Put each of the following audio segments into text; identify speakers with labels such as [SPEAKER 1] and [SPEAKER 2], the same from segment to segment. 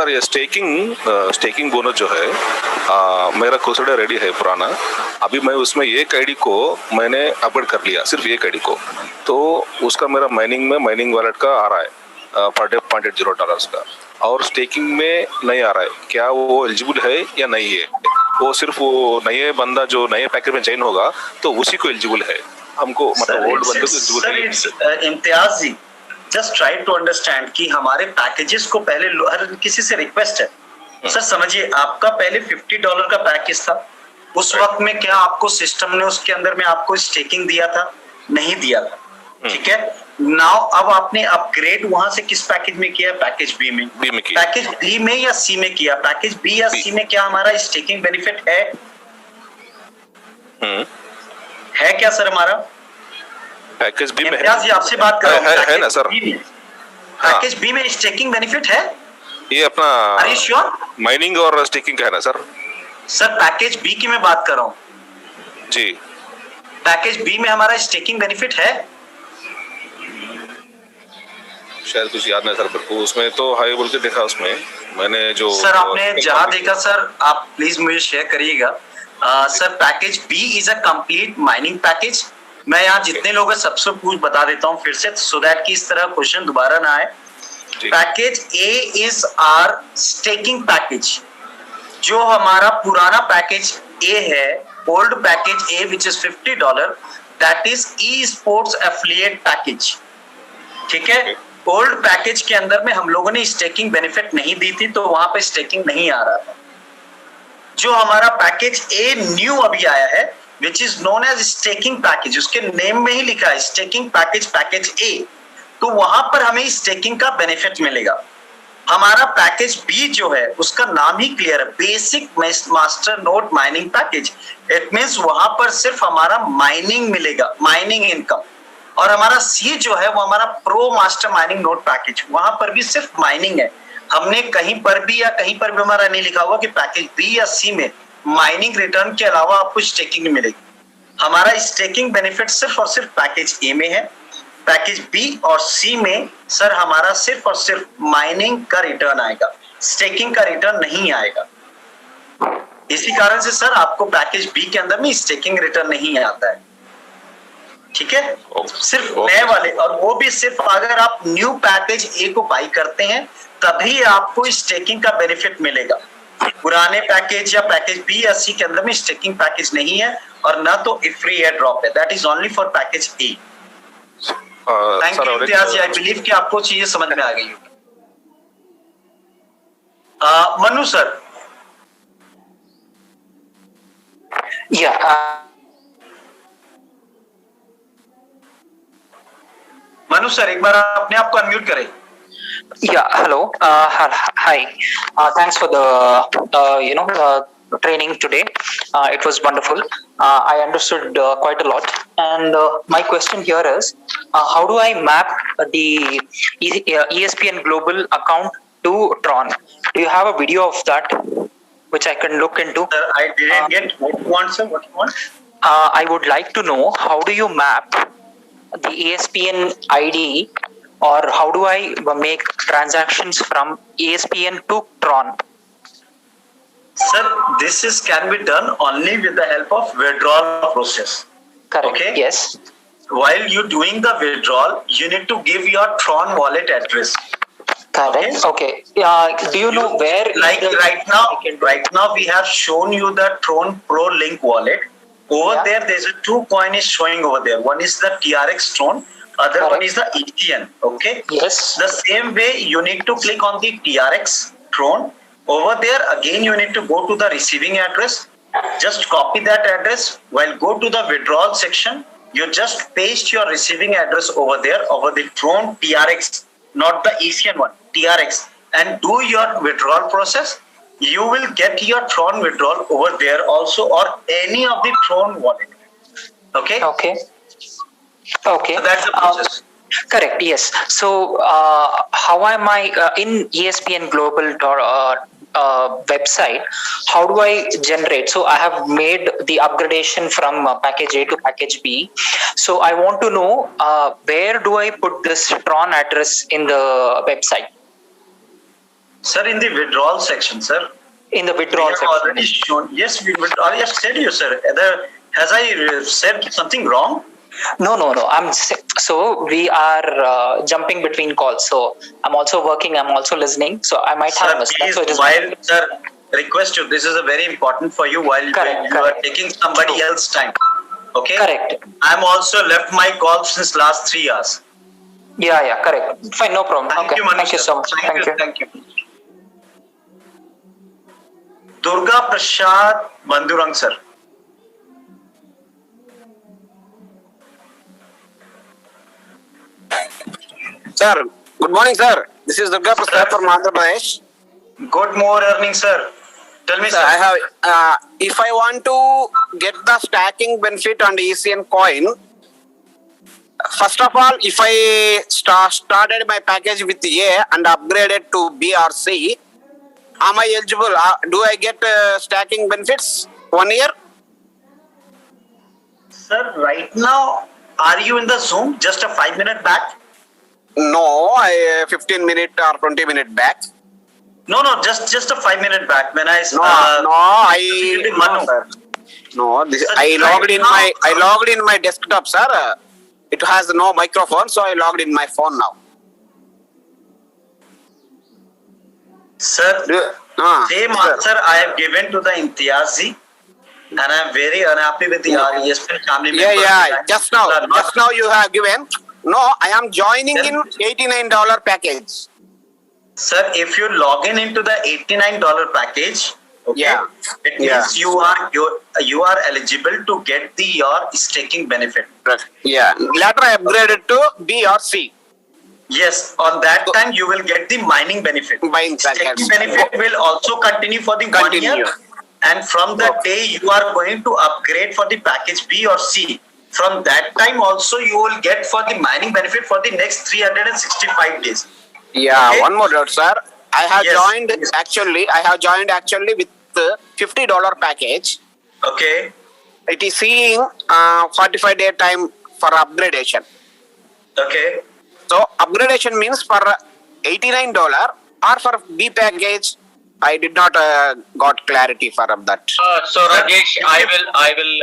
[SPEAKER 1] Sir ये staking bonus जो है मेरा क्रूसेडर रेडी है पुराना। अभी मैं उसमें एक आईडी को मैंने अपग्रेड कर लिया, सिर्फ एक आईडी को, तो उसका मेरा माइनिंग वॉलेट का आ रहा है पर डे $0.80 का, और स्टेकिंग में नहीं आ रहा है। क्या वो एलिजिबल है या नहीं है? वो सिर्फ वो नए बंदा जो नए पैकेज में ज्वाइन होगा तो उसी को एलिजिबल है, हमको मतलब ओल्ड बंदे को एलिजिबल नहीं।
[SPEAKER 2] इम्तियाज जी, जस्ट ट्राई टू अंडरस्टैंड कि हमारे पैकेजेस को पहले हर किसी से रिक्वेस्ट है सर, समझिए आपका पहले $50 का पैकेज था, उस वक्त में क्या आपको सिस्टम ने उसके अंदर में आपको स्टेकिंग दिया था? नहीं दिया था, ठीक है। नाउ अब आपने अपग्रेड वहां से किस पैकेज में किया? पैकेज बी में। पैकेज बी में या सी में किया? पैकेज बी या सी में क्या हमारा स्टेकिंग बेनिफिट है? है क्या सर हमारा?
[SPEAKER 1] पैकेज बी में
[SPEAKER 2] आपसे बात कर रहा हूं,
[SPEAKER 1] है ना सर?
[SPEAKER 2] पैकेज बी में स्टेकिंग बेनिफिट है?
[SPEAKER 1] ये अपना
[SPEAKER 2] अरे श्योर
[SPEAKER 1] माइनिंग और स्टेकिंग का है ना सर?
[SPEAKER 2] सर पैकेज बी की मैं बात कर रहा हूं
[SPEAKER 1] जी।
[SPEAKER 2] पैकेज बी में हमारा स्टेकिंग बेनिफिट है?
[SPEAKER 1] शायद कुछ याद नहीं सर मेरे को, उसमें तो हाई बोल के देखा उसमें मैंने जो।
[SPEAKER 2] सर आपने जहां देखा सर आप प्लीज मुझे शेयर करिएगा। Sir package B is a complete mining package. मैं यहाँ जितने लोग हैं सबसे कुछ बता देता हूँ फिर से, सो दैट कि इस तरह क्वेश्चन दोबारा ना आए। Package A is our staking package. जो हमारा पुराना पैकेज ए है, old package A which is $50, that is e sports affiliate package, ठीक है। ओल्ड पैकेज के अंदर में हम लोगों ने स्टेकिंग बेनिफिट नहीं दी थी, तो वहां पे स्टेकिंग नहीं आ रहा था। जो हमारा पैकेज ए न्यू अभी आया है which is known as staking package, उसके नेम में ही लिखा है स्टेकिंग पैकेज, पैकेज ए, तो वहां पर हमें स्टेकिंग का बेनिफिट मिलेगा। हमारा पैकेज बी जो है उसका नाम ही क्लियर है, basic master node mining package. It means वहां पर सिर्फ हमारा माइनिंग मिलेगा, माइनिंग इनकम। और हमारा सी जो है वो हमारा pro master mining node package, वहां पर भी सिर्फ माइनिंग है। हमने कहीं पर भी हमारा नहीं लिखा हुआ कि पैकेज बी या सी में माइनिंग रिटर्न के अलावा आपको स्टेकिंग नहीं मिलेगी। हमारा स्टेकिंग बेनिफिट सिर्फ और सिर्फ पैकेज ए में है। पैकेज बी और सी में सर हमारा सिर्फ और सिर्फ माइनिंग का रिटर्न आएगा, स्टेकिंग का रिटर्न नहीं आएगा। इसी कारण से सर आपको पैकेज बी के अंदर में स्टेकिंग रिटर्न नहीं आता है, ठीक है। सिर्फ नए वाले, और वो भी सिर्फ अगर आप न्यू पैकेज ए को बाई करते हैं तभी आपको स्टेकिंग का बेनिफिट मिलेगा। पुराने पैकेज या पैकेज बी या सी के अंदर में स्टेकिंग पैकेज नहीं है, और ना तो फ्री एयर ड्रॉप है। That is only for package A. Thank you Imtiaz, I believe कि आपको चीजें समझ में आ गई होगी। मनु सर। मनु सर एक बार अपने आप को अनम्यूट करें।
[SPEAKER 3] Hello. Hi. Thanks for the training today. It was wonderful. I understood quite a lot. And my question here is, how do I map the ESPN Global account to Tron? Do you have a video of that which I can look into?
[SPEAKER 2] Sir, I didn't get what you want, sir. What you want?
[SPEAKER 3] I would like to know, how do you map the ESPN ID, or how do I make transactions from ESPN to Tron?
[SPEAKER 2] Sir, this can be done only with the help of withdrawal process.
[SPEAKER 3] Correct.
[SPEAKER 2] Okay.
[SPEAKER 3] Yes.
[SPEAKER 2] While you doing the withdrawal, you need to give your Tron wallet address.
[SPEAKER 3] Correct. Okay. Do you know where?
[SPEAKER 2] Like right now we have shown you the Tron Pro Link wallet. Over there, there's a 2 coin is showing over there. One is the TRX Tron. Other
[SPEAKER 3] Correct.
[SPEAKER 2] one is the ETN. Okay.
[SPEAKER 3] Yes.
[SPEAKER 2] The same way you need to click on the TRX Tron. Over there again you need to go to the receiving address. Just copy that address. While go to the withdrawal section, you just paste your receiving address over there over the Tron TRX, not the ECN one, TRX, and do your withdrawal process. You will get your Tron withdrawal over there also, or any of the Tron wallet. Okay.
[SPEAKER 3] Okay.
[SPEAKER 2] So that's the process.
[SPEAKER 3] Correct. Yes. So how am I in ESPN Global website? How do I generate? So I have made the upgradation from package A to package B. So I want to know where do I put this Tron address in the website?
[SPEAKER 2] Sir, in the withdrawal section, sir.
[SPEAKER 3] In the
[SPEAKER 2] We
[SPEAKER 3] withdrawal
[SPEAKER 2] have
[SPEAKER 3] section.
[SPEAKER 2] already shown. Yes, we would. I have said you, sir. Has I said something wrong?
[SPEAKER 3] No. So we are jumping between calls. So I'm also working. I'm also listening. So I might have
[SPEAKER 2] Sir,
[SPEAKER 3] missed that.
[SPEAKER 2] please,
[SPEAKER 3] So it is
[SPEAKER 2] while, sir, request you, this is a very important for you while
[SPEAKER 3] Correct,
[SPEAKER 2] you are
[SPEAKER 3] correct.
[SPEAKER 2] taking somebody
[SPEAKER 3] True.
[SPEAKER 2] else's time. Okay?
[SPEAKER 3] Correct.
[SPEAKER 2] I'm also left my call since last 3 hours.
[SPEAKER 3] Yeah, correct. Fine, no problem.
[SPEAKER 2] Thank
[SPEAKER 3] Okay,
[SPEAKER 2] you, Manish.
[SPEAKER 3] thank you so much. Thank you.
[SPEAKER 2] Thank you. Durga Prasad Bandurang, sir.
[SPEAKER 4] Sir, good morning, sir. This is Durga Prasad from Andhra Pradesh.
[SPEAKER 2] Good morning, sir. Tell me,
[SPEAKER 4] Sir,
[SPEAKER 2] sir.
[SPEAKER 4] I have. If I want to get the stacking benefit on the ECN coin, first of all, if I started my package with A and upgraded to B or C, am I eligible? Do I get stacking benefits 1 year?
[SPEAKER 2] Sir, right now, are you in the Zoom? Just a 5-minute back?
[SPEAKER 4] No, 15 minute or 20 minute back.
[SPEAKER 2] No, just a 5-minute back. When I
[SPEAKER 4] No, sir. No,
[SPEAKER 2] Sir,
[SPEAKER 4] I logged in my desktop, sir. It has no microphone, so I logged in my phone now.
[SPEAKER 2] Sir, same answer I have given to the Imtiazi, and I am very unhappy with the ESPN family members.
[SPEAKER 4] Yeah. Just now you have given. No, I am joining in $89 package.
[SPEAKER 2] Sir, if you log in into the $89 package, okay,
[SPEAKER 4] Yeah.
[SPEAKER 2] it means you are eligible to get your staking benefit.
[SPEAKER 4] Yeah. Later I upgraded to B or C.
[SPEAKER 2] Yes, on that time you will get the mining benefit.
[SPEAKER 4] Mining
[SPEAKER 2] Staking
[SPEAKER 4] benefits.
[SPEAKER 2] benefit will also continue for the 1
[SPEAKER 4] Continue.
[SPEAKER 2] year, and from the day you are going to upgrade for the package B or C, from that time also you will get for the mining benefit for the next 365 days.
[SPEAKER 4] Yeah.
[SPEAKER 2] Okay.
[SPEAKER 4] One more doubt, sir. I have
[SPEAKER 2] Yes.
[SPEAKER 4] joined actually with the $50 package.
[SPEAKER 2] Okay.
[SPEAKER 4] It is seeing 45-day time for upgradation.
[SPEAKER 2] Okay.
[SPEAKER 4] So upgradation means for $89 or for B package. I did not got clarity for that.
[SPEAKER 5] So Rajesh, I will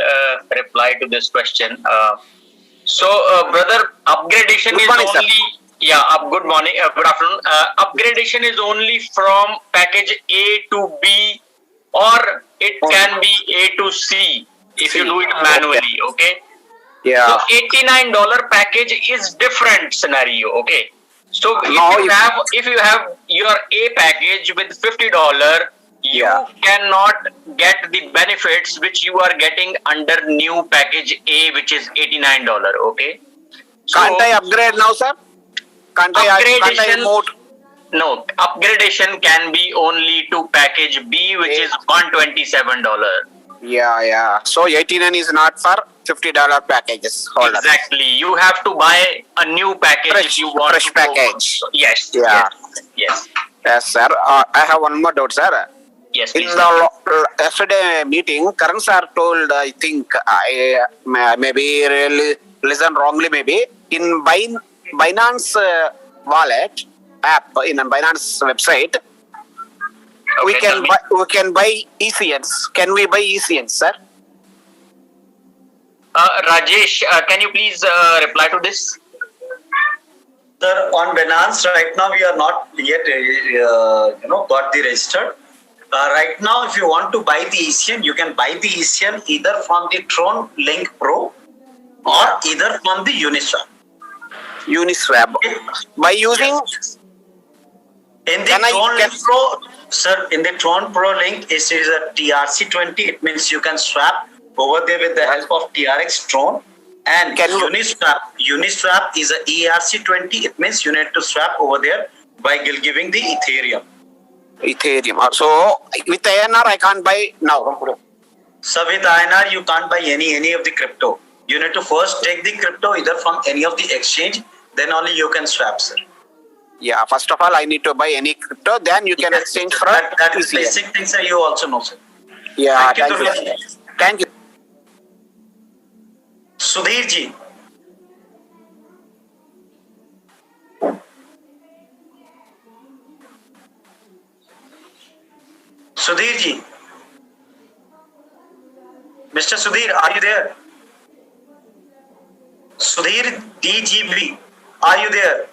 [SPEAKER 5] reply to this question. Brother, upgradation
[SPEAKER 4] Good
[SPEAKER 5] is
[SPEAKER 4] morning, sir.
[SPEAKER 5] only good morning, good afternoon. Upgradation is only from package A to B, or it can be A to C if you do it manually. Okay.
[SPEAKER 4] Yeah.
[SPEAKER 5] So $89 package is different scenario. Okay. So if you have your A package with $50, you
[SPEAKER 4] Yeah.
[SPEAKER 5] cannot get the benefits which you are getting under new package A, which is $89. Okay. So
[SPEAKER 4] Can't I upgrade now, sir? Can't I
[SPEAKER 5] upgradation-
[SPEAKER 4] move?
[SPEAKER 5] no, upgradation can be only to package B, which is $127.
[SPEAKER 4] Yeah. So 89 is not for $50 packages. Hold on.
[SPEAKER 5] Exactly. You have to buy a new package if you want
[SPEAKER 4] fresh
[SPEAKER 5] to go.
[SPEAKER 4] package.
[SPEAKER 5] Yes.
[SPEAKER 4] Yeah.
[SPEAKER 5] Yes.
[SPEAKER 4] Yes, sir. I have one more doubt, sir.
[SPEAKER 5] Yes.
[SPEAKER 4] In
[SPEAKER 5] Please.
[SPEAKER 4] the yesterday meeting, Karan sir told, I think I maybe really listen wrongly, maybe in Binance wallet app in a Binance website, we
[SPEAKER 5] Okay, tell
[SPEAKER 4] can
[SPEAKER 5] me.
[SPEAKER 4] buy ECNs. Can we buy ECNs, sir?
[SPEAKER 5] Rajesh, can you please reply to this?
[SPEAKER 2] Sir, on Binance right now we are not yet got the registered. Right now, if you want to buy the ECN, you can buy the ECN either from the Tron Link Pro or either from the Uniswap.
[SPEAKER 4] Uniswap. By using
[SPEAKER 2] In the
[SPEAKER 4] Can I-
[SPEAKER 2] Tron
[SPEAKER 4] can-
[SPEAKER 2] Link Pro, sir, in the Tron Pro Link, it is a TRC20. It means you can swap over there with the help of TRX Tron. And
[SPEAKER 4] Can you-
[SPEAKER 2] Uniswap is a ERC20. It means you need to swap over there by giving the Ethereum.
[SPEAKER 4] Ethereum. So with INR, I can't buy now.
[SPEAKER 2] So with INR, you can't buy any of the crypto. You need to first take the crypto either from any of the exchange, then only you can swap, sir.
[SPEAKER 4] Yeah, first of all, I need to buy any crypto, then you can exchange for
[SPEAKER 2] that is
[SPEAKER 4] ECN.
[SPEAKER 2] basic thing, sir. You also know, sir.
[SPEAKER 4] Yeah,
[SPEAKER 2] Thank you,
[SPEAKER 4] thank you.
[SPEAKER 2] Durga.
[SPEAKER 4] Thank you.
[SPEAKER 2] Sudhir ji. Sudhir ji, Mr. Sudhir, are you there? Sudhir DGB, are you there?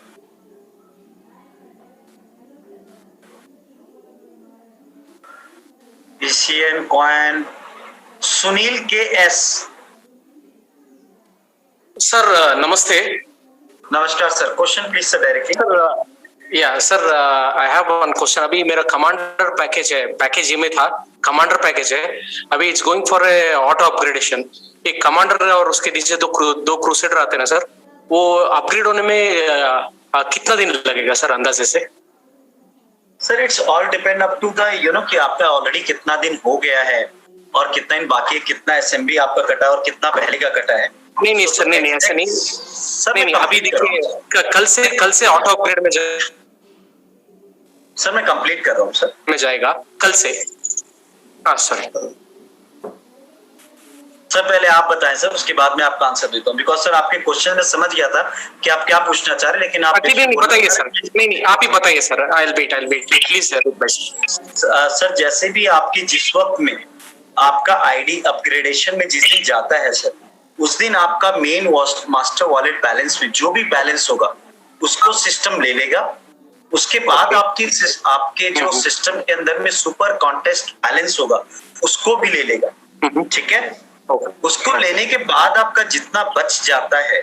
[SPEAKER 2] ECN Coin, Sunil KS.
[SPEAKER 6] Sir नमस्ते
[SPEAKER 2] Namaskar sir. Question please sir directly.
[SPEAKER 6] Sir या sir I have one question. अभी मेरा commander package है, package A में था, commander package है. अभी it's going for a auto upgradation. एक कमांडर और उसके नीचे दो क्रूसेडर आते हैं ना सर, वो अपग्रेड होने में कितना दिन लगेगा सर अंदाजे से?
[SPEAKER 2] Sir it's all depend up to the कि आपका ऑलरेडी कितना दिन हो गया है और कितना दिन बाकी है, कितना एसएमबी आपका कटा है और कितना पहले का कटा है.
[SPEAKER 6] नहीं सर, नहीं ऐसे नहीं
[SPEAKER 2] सर
[SPEAKER 6] नहीं, अभी देखिए कल से ऑटो अपग्रेड में
[SPEAKER 2] सर मैं कंप्लीट कर रहा हूँ सर.
[SPEAKER 6] में जाएगा कल से. हाँ सर.
[SPEAKER 2] सर पहले आप बताएं सर, उसके बाद मैं आपका आंसर देता हूँ. बिकॉज सर आपके क्वेश्चन में समझ गया था कि आप क्या पूछना चाह रहे हैं, लेकिन आप
[SPEAKER 6] नहीं बताइए सर. नहीं आप ही बताइए sir. I will wait please
[SPEAKER 2] sir जैसे भी आपकी जिस वक्त में आपका आईडी अपग्रेडेशन में जिस दिन जाता है सर, उस दिन आपका मेन मास्टर वॉलेट बैलेंस में जो भी बैलेंस होगा उसको सिस्टम ले लेगा. उसके बाद आपके जो सिस्टम के अंदर में सुपर कॉन्टेस्ट बैलेंस होगा उसको भी ले लेगा. ठीक है. उसको लेने के बाद आपका जितना बच जाता है,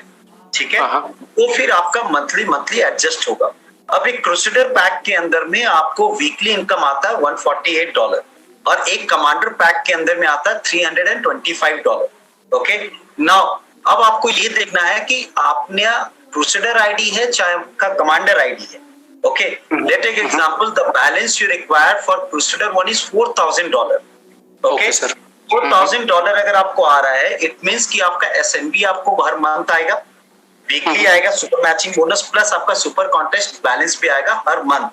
[SPEAKER 2] ठीक है, वो फिर आपका मंथली एडजस्ट होगा. अब एक क्रूसेडर पैक के अंदर में आपको वीकली इनकम आता है $148 और एक कमांडर पैक के अंदर में आता है $325. ओके. नाउ अब आपको ये देखना है कि आपने क्रूसेडर आईडी है चाहे आपका कमांडर आईडी है. Okay. Let take example, the balance you require for crusader one is $4,000. Okay sir. $4,000 अगर आपको आ रहा है, इट मींस कि आपका एसएनबी आपको हर मंथ आएगा, वीकली आएगा, सुपर मैचिंग बोनस प्लस आपका सुपर कॉन्टेस्ट बैलेंस भी आएगा हर मंथ.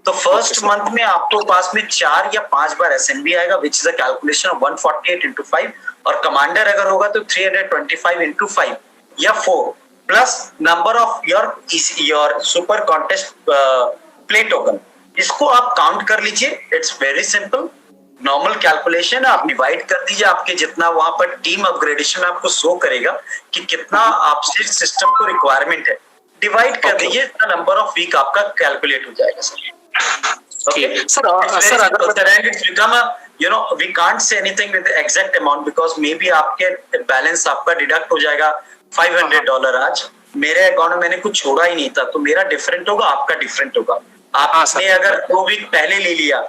[SPEAKER 2] तो फर्स्ट मंथ में आपको पास में 4 या 5 बार एसएनबी आएगा, which is a calculation of 148 into 5, और कमांडर अगर होगा तो 325 into 5 या 4 plus number of your super contest play token. इसको आप काउंट कर लीजिए. It's very simple, normal calculation. आप डिवाइड कर दीजिए, आपके जितना वहां पर टीम अपग्रेडेशन आपको शो करेगा कि कितना आपसे सिस्टम को रिक्वायरमेंट है, डिवाइड कर दीजिए, नंबर ऑफ वीक आपका कैलकुलेट हो जाएगा sir. Okay.
[SPEAKER 6] Sir,
[SPEAKER 2] it's become a, we can't say anything with the exact amount because maybe आपके बैलेंस आपका डिडक्ट हो जाएगा $500 आज. मेरे अकाउंट में मैंने कुछ छोड़ा ही नहीं था, तो मेरा डिफरेंट होगा, आपका डिफरेंट होगा. आपने अगर 2 वीक पहले ले लिया,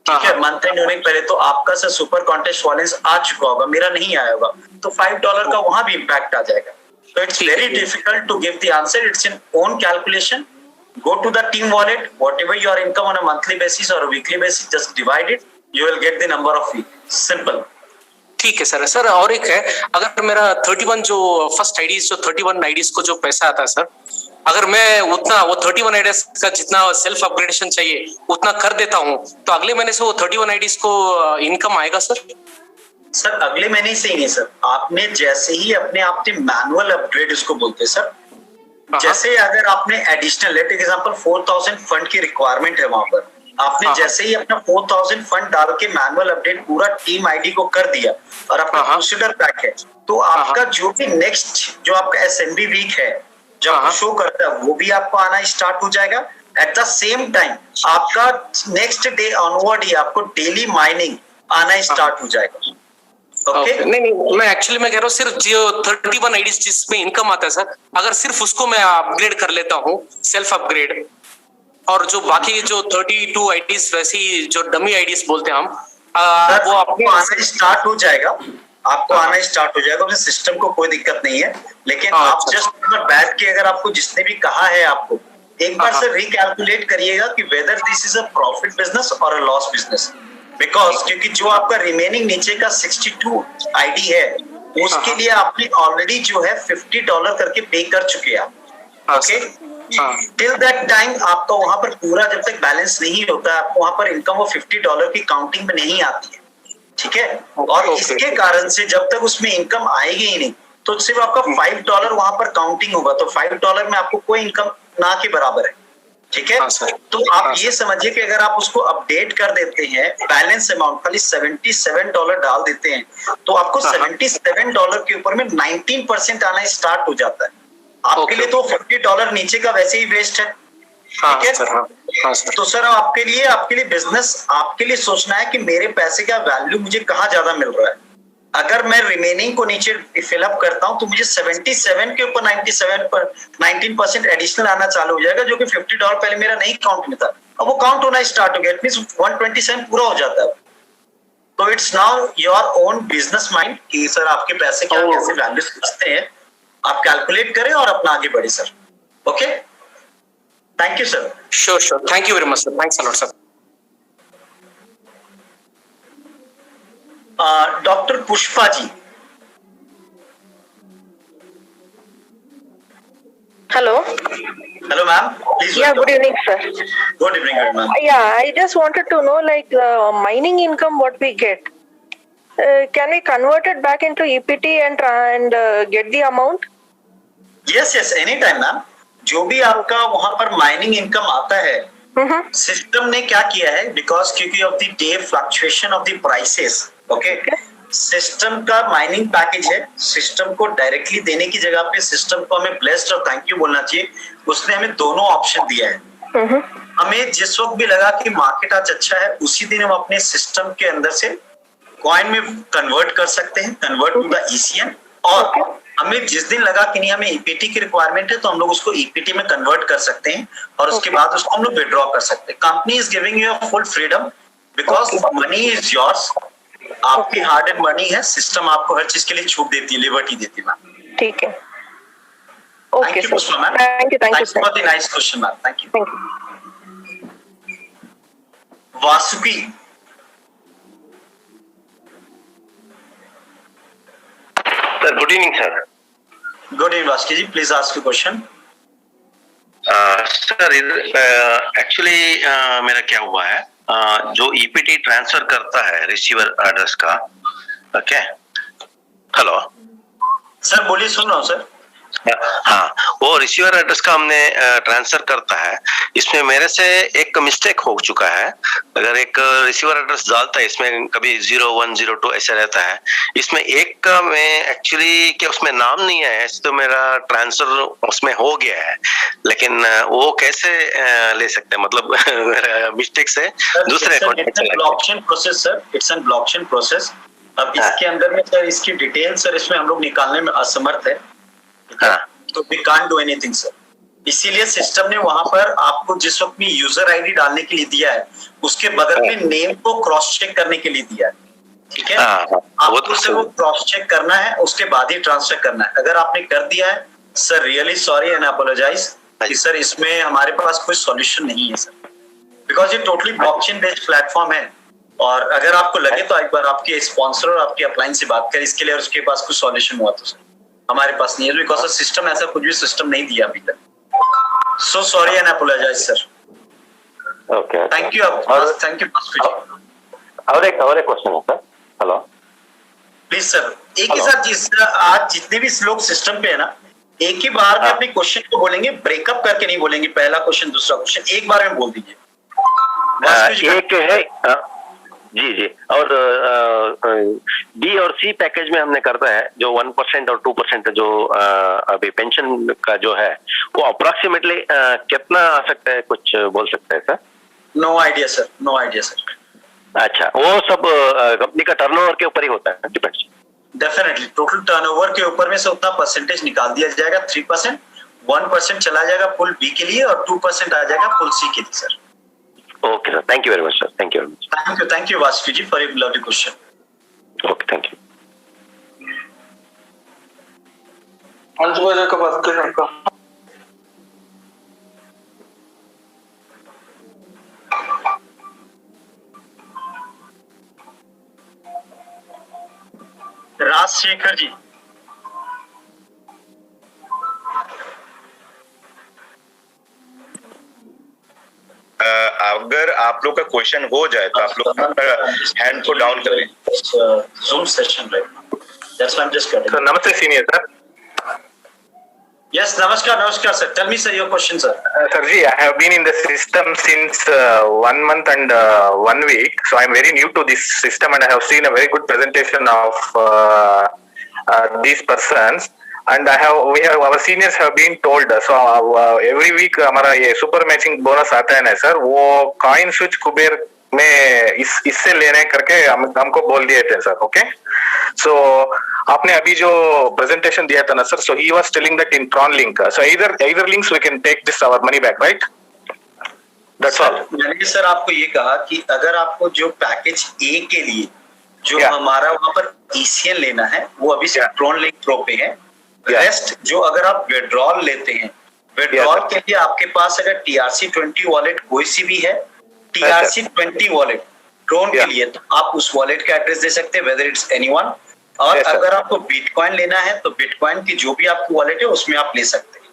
[SPEAKER 2] ठीक है, मंथ एंड होने पहले, तो आपका सर सुपर कॉन्टेस्ट बैलेंस आ चुका होगा, मेरा नहीं आया होगा, तो $5 का वहां भी इम्पैक्ट आ जाएगा. तो it's very difficult to give the answer. It's in own calculation. Go to the team wallet, whatever your income on a monthly basis or a weekly basis, just divide it. You will get the number of week. Simple.
[SPEAKER 6] ठीक है sir. Sir और एक है, अगर मेरा 31 जो first IDs जो 31 IDs को जो पैसा आता है सर, अगर मैं उतना वो 31 आईडीज का जितना सेल्फ अपग्रेडेशन चाहिए उतना कर देता हूँ, तो अगले महीने से वो 31 आईडीज को इनकम आएगा सर?
[SPEAKER 2] सर अगले महीने से ही नहीं सर. आपने जैसे ही आपने मैनुअल अपग्रेड इसको बोलते सर, जैसे अगर आपने एडिशनल लेट एग्जांपल 4,000 फंड की रिक्वायरमेंट है वहां पर, आपने जैसे ही अपना 4,000 फंड डाल के मैनुअल अपडेट पूरा टीम आईडी को कर दिया और अपना क्रूसेडर पैक है, तो आपका जो भी नेक्स्ट जो आपका एसएनबी वीक है जो आपको शो करता है वो भी आपको आना स्टार्ट हो जाएगा. एट द सेम टाइम आपका नेक्स्ट डे ऑनवर्ड ही आपको डेली माइनिंग आना स्टार्ट हो जाएगा.
[SPEAKER 6] Okay. नहीं मैं एक्चुअली मैं कह रहा हूँ सिर्फ जो 31 आईडीज जिसमें इनकम आता है सर, अगर सिर्फ उसको मैं अपग्रेड कर लेता हूँ सेल्फ अपग्रेड, और जो बाकी जो 32 आईडीज वैसी जो डमी आईडीज बोलते हैं हम, वो आपको
[SPEAKER 2] आना स्टार्ट हो जाएगा. आपको आना स्टार्ट हो जाएगा, उस सिस्टम को कोई दिक्कत नहीं है. लेकिन आप जस्ट बैठ के अगर आपको जिसने भी कहा है आपको एक बार से रिकैलकुलेट करिएगा कि whether this is a profit business और अ लॉस बिजनेस. बिकॉज क्योंकि जो आपका रिमेनिंग नीचे का 62 आईडी है उसके लिए आपने ऑलरेडी जो है $50 करके पे कर चुके हैं. ओके. टिल दैट टाइम आपका वहां पर पूरा जब तक बैलेंस नहीं होता आपको वहां पर इनकम वो $50 की काउंटिंग में नहीं आती है. ठीक है. और इसके कारण से जब तक उसमें इनकम आएगी ही नहीं, तो सिर्फ आपका $5 वहां पर काउंटिंग होगा, तो $5 में आपको कोई इनकम ना के बराबर है. ठीक है।
[SPEAKER 6] हाँ, सर।
[SPEAKER 2] तो आप
[SPEAKER 6] हाँ,
[SPEAKER 2] ये समझिए कि अगर आप उसको अपडेट कर देते हैं, बैलेंस अमाउंट खाली $77 डाल देते हैं, तो आपको $77 के ऊपर में 19% आना स्टार्ट हो जाता है। आपके
[SPEAKER 6] Okay.
[SPEAKER 2] लिए तो $50 नीचे का वैसे ही वेस्ट है।
[SPEAKER 6] हाँ
[SPEAKER 2] ठीक है?
[SPEAKER 6] सर, हाँ सर।
[SPEAKER 2] तो सर आपके लिए बिजनेस, आपके लिए सोचना है कि मेरे पैसे का वैल्यू मुझे कहाँ ज्यादा मिल रहा है। अगर मैं रिमेनिंग को नीचे फिलअप करता हूं तो मुझे 77 के ऊपर 19% एडिशनल आना चालू हो जाएगा, जो कि $50 पहले मेरा नहीं काउंट में था, अब वो काउंट होना स्टार्ट हो गया। इट मींस 127 पूरा हो जाता है। तो it's now your own business mind कि सर आपके पैसे क्या कैसे वैल्यू समझते हैं, आप कैलकुलेट करें और अपना आगे बढ़े sir. Okay, thank you sir.
[SPEAKER 6] Sure. Thank you very much, sir. Thanks a lot, sir.
[SPEAKER 2] Doctor Pushpa ji.
[SPEAKER 7] Hello.
[SPEAKER 2] Hello ma'am, please.
[SPEAKER 7] Yeah, good evening, sir.
[SPEAKER 2] Good evening ma'am.
[SPEAKER 7] Yeah, I just wanted to know, like, the mining income, what we get. Can we convert it back into EPT and get the amount?
[SPEAKER 2] Yes any time ma'am. जो भी आपका वहां पर mining income आता है, system ने क्या किया है, बिकॉज क्योंकि of the day fluctuation of the prices, okay, system का माइनिंग पैकेज है। सिस्टम को डायरेक्टली देने की जगह पे सिस्टम को हमें ब्लेस्ड और थैंक यू बोलना चाहिए, उसने हमें दोनों ऑप्शन दिया है। हमें जिस वक्त भी लगा कि मार्केट आज अच्छा है, उसी दिन हम अपने सिस्टम के अंदर से कॉइन में कन्वर्ट कर सकते हैं, कन्वर्ट टू द ECN। और हमें जिस दिन लगा कि नहीं हमें EPT की रिक्वायरमेंट है, तो हम लोग उसको EPT में कन्वर्ट कर सकते हैं और उसके बाद उसको हम लोग विड्रॉ कर सकते हैं। Company is giving you full freedom because money is yours, आपकी हार्ड एंड मनी है। सिस्टम आपको हर चीज के लिए छूट देती है, लिबर्टी देती है मैम।
[SPEAKER 7] ठीक है।
[SPEAKER 2] Thank
[SPEAKER 7] Okay,
[SPEAKER 2] you
[SPEAKER 7] sir.
[SPEAKER 2] Pushpa ma'am.
[SPEAKER 7] Thank you, sir.
[SPEAKER 2] For the nice question ma'am, thank you.
[SPEAKER 7] Thank you.
[SPEAKER 2] Vasuki.
[SPEAKER 8] Sir good evening sir.
[SPEAKER 2] Good evening Vasuki ji, please ask your question.
[SPEAKER 8] Sir actually मेरा क्या हुआ है, जो EPT transfer करता है receiver address का, okay, hello
[SPEAKER 2] sir बोलिए, सुन रहा हूँ सर।
[SPEAKER 8] हाँ, वो रिसीवर एड्रेस का हमने ट्रांसफर करता है, इसमें मेरे से एक मिस्टेक हो चुका है। अगर एक रिसीवर एड्रेस डालता है, इसमें कभी 0102 ऐसा रहता है, इसमें एक का मैं एक्चुअली क्या उसमें नाम नहीं है, तो मेरा ट्रांसफर उसमें हो गया है, लेकिन वो कैसे ले सकते हैं, मतलब मेरा मिस्टेक से दूसरे
[SPEAKER 2] blockchain process sir, it's an blockchain process. अब इसके अंदर में सर इसकी डिटेल सर इसमें हम लोग निकालने में असमर्थ है, तो we can't do anything sir. इसीलिए सिस्टम ने वहां पर आपको जिस वक्त भी यूजर आईडी डालने के लिए दिया है, उसके बगल में नेम को क्रॉस चेक करने के लिए दिया है। ठीक है, आपको सिर्फ वो क्रॉस चेक करना है, उसके बाद ही ट्रांसफर करना है। अगर आपने कर दिया है sir, really sorry and apologise कि सर इसमें हमारे पास कोई सॉल्यूशन नहीं है सर, बिकॉज ये टोटली ब्लॉकचेन बेस्ड प्लेटफॉर्म है। और अगर आपको लगे तो एक बार आपके स्पॉन्सर और आपके अपलाइन से बात करें इसके लिए, और उसके पास कुछ सॉल्यूशन हुआ तो सर हमारे पास नहीं है, बिकॉज सिस्टम ऐसा कुछ भी सिस्टम नहीं दिया अभी तक। So sorry and apologise sir.
[SPEAKER 8] Okay,
[SPEAKER 2] thank you, thank you.
[SPEAKER 8] और एक क्वेश्चन है सर। हेलो
[SPEAKER 2] प्लीज सर, एक ही साथ जिस आज जितने भी लोग सिस्टम पे है ना, एक ही बार में अपने क्वेश्चन को बोलेंगे, ब्रेकअप करके नहीं बोलेंगे। पहला क्वेश्चन दूसरा क्वेश्चन एक बार में बोल दीजिए।
[SPEAKER 8] एक है जी, और D और C पैकेज में हमने करता है जो 1% और 2% जो अभी पेंशन का जो है, वो अप्रोक्सीमेटली कितना आ सकता है, कुछ बोल सकते हैं sir?
[SPEAKER 2] No idea sir, no idea sir.
[SPEAKER 8] अच्छा, वो सब कंपनी का टर्नओवर के ऊपर ही होता है, डिपेंड्स।
[SPEAKER 2] डेफिनेटली टोटल टर्नओवर के ऊपर में से उतना परसेंटेज निकाल दिया जाएगा। 3%, 1% चला जाएगा फुल B के लिए और 2% आ जाएगा फुल C के लिए sir.
[SPEAKER 8] Okay sir, thank you very much sir, thank you very much.
[SPEAKER 2] Thank you Vasuki ji for your lovely question.
[SPEAKER 8] Okay, thank you.
[SPEAKER 6] का बात करें आपका।
[SPEAKER 2] राजशेखर जी।
[SPEAKER 9] अगर आप लोग का क्वेश्चन हो जाए तो आप लोग हैंड को डाउन करें।
[SPEAKER 2] Zoom session right now. That's why I'm just cutting.
[SPEAKER 9] Sir नमस्ते senior sir.
[SPEAKER 2] Yes, namaskar sir. Tell me sir your question sir.
[SPEAKER 9] Sirji, I have been in the system since 1 month and 1 week, so I'm very new to this system, and I have seen a very good presentation of these persons. And our seniors have been told, so every week हमारा ये super matching bonus आता है ना sir, वो coin switch Kuber में इससे लेने करके हमको बोल दिए थे सर. ओके, सो आपने अभी जो प्रेजेंटेशन दिया था ना sir, so he was telling that in Tron link, so either links we can take this our money back, right? That's all.
[SPEAKER 2] मैंने सर आपको ये कहा कि अगर आपको जो पैकेज ए के लिए जो हमारा वहां पर ECN लेना है वो अभी से ट्रॉन लिंक प्रो पे है. रेस्ट जो अगर आप विड्रॉल लेते हैं, विड्रॉल के लिए आपके पास अगर TRC20 वॉलेट कोई सी भी है, TRC20 वॉलेट ट्रोन के लिए, तो आप उस वॉलेट का एड्रेस दे सकते हैं, वेदर इट्स एनीवन. और अगर आपको बिटकॉइन लेना है तो बिटकॉइन की जो भी आपकी वॉलेट है उसमें आप ले सकते हैं.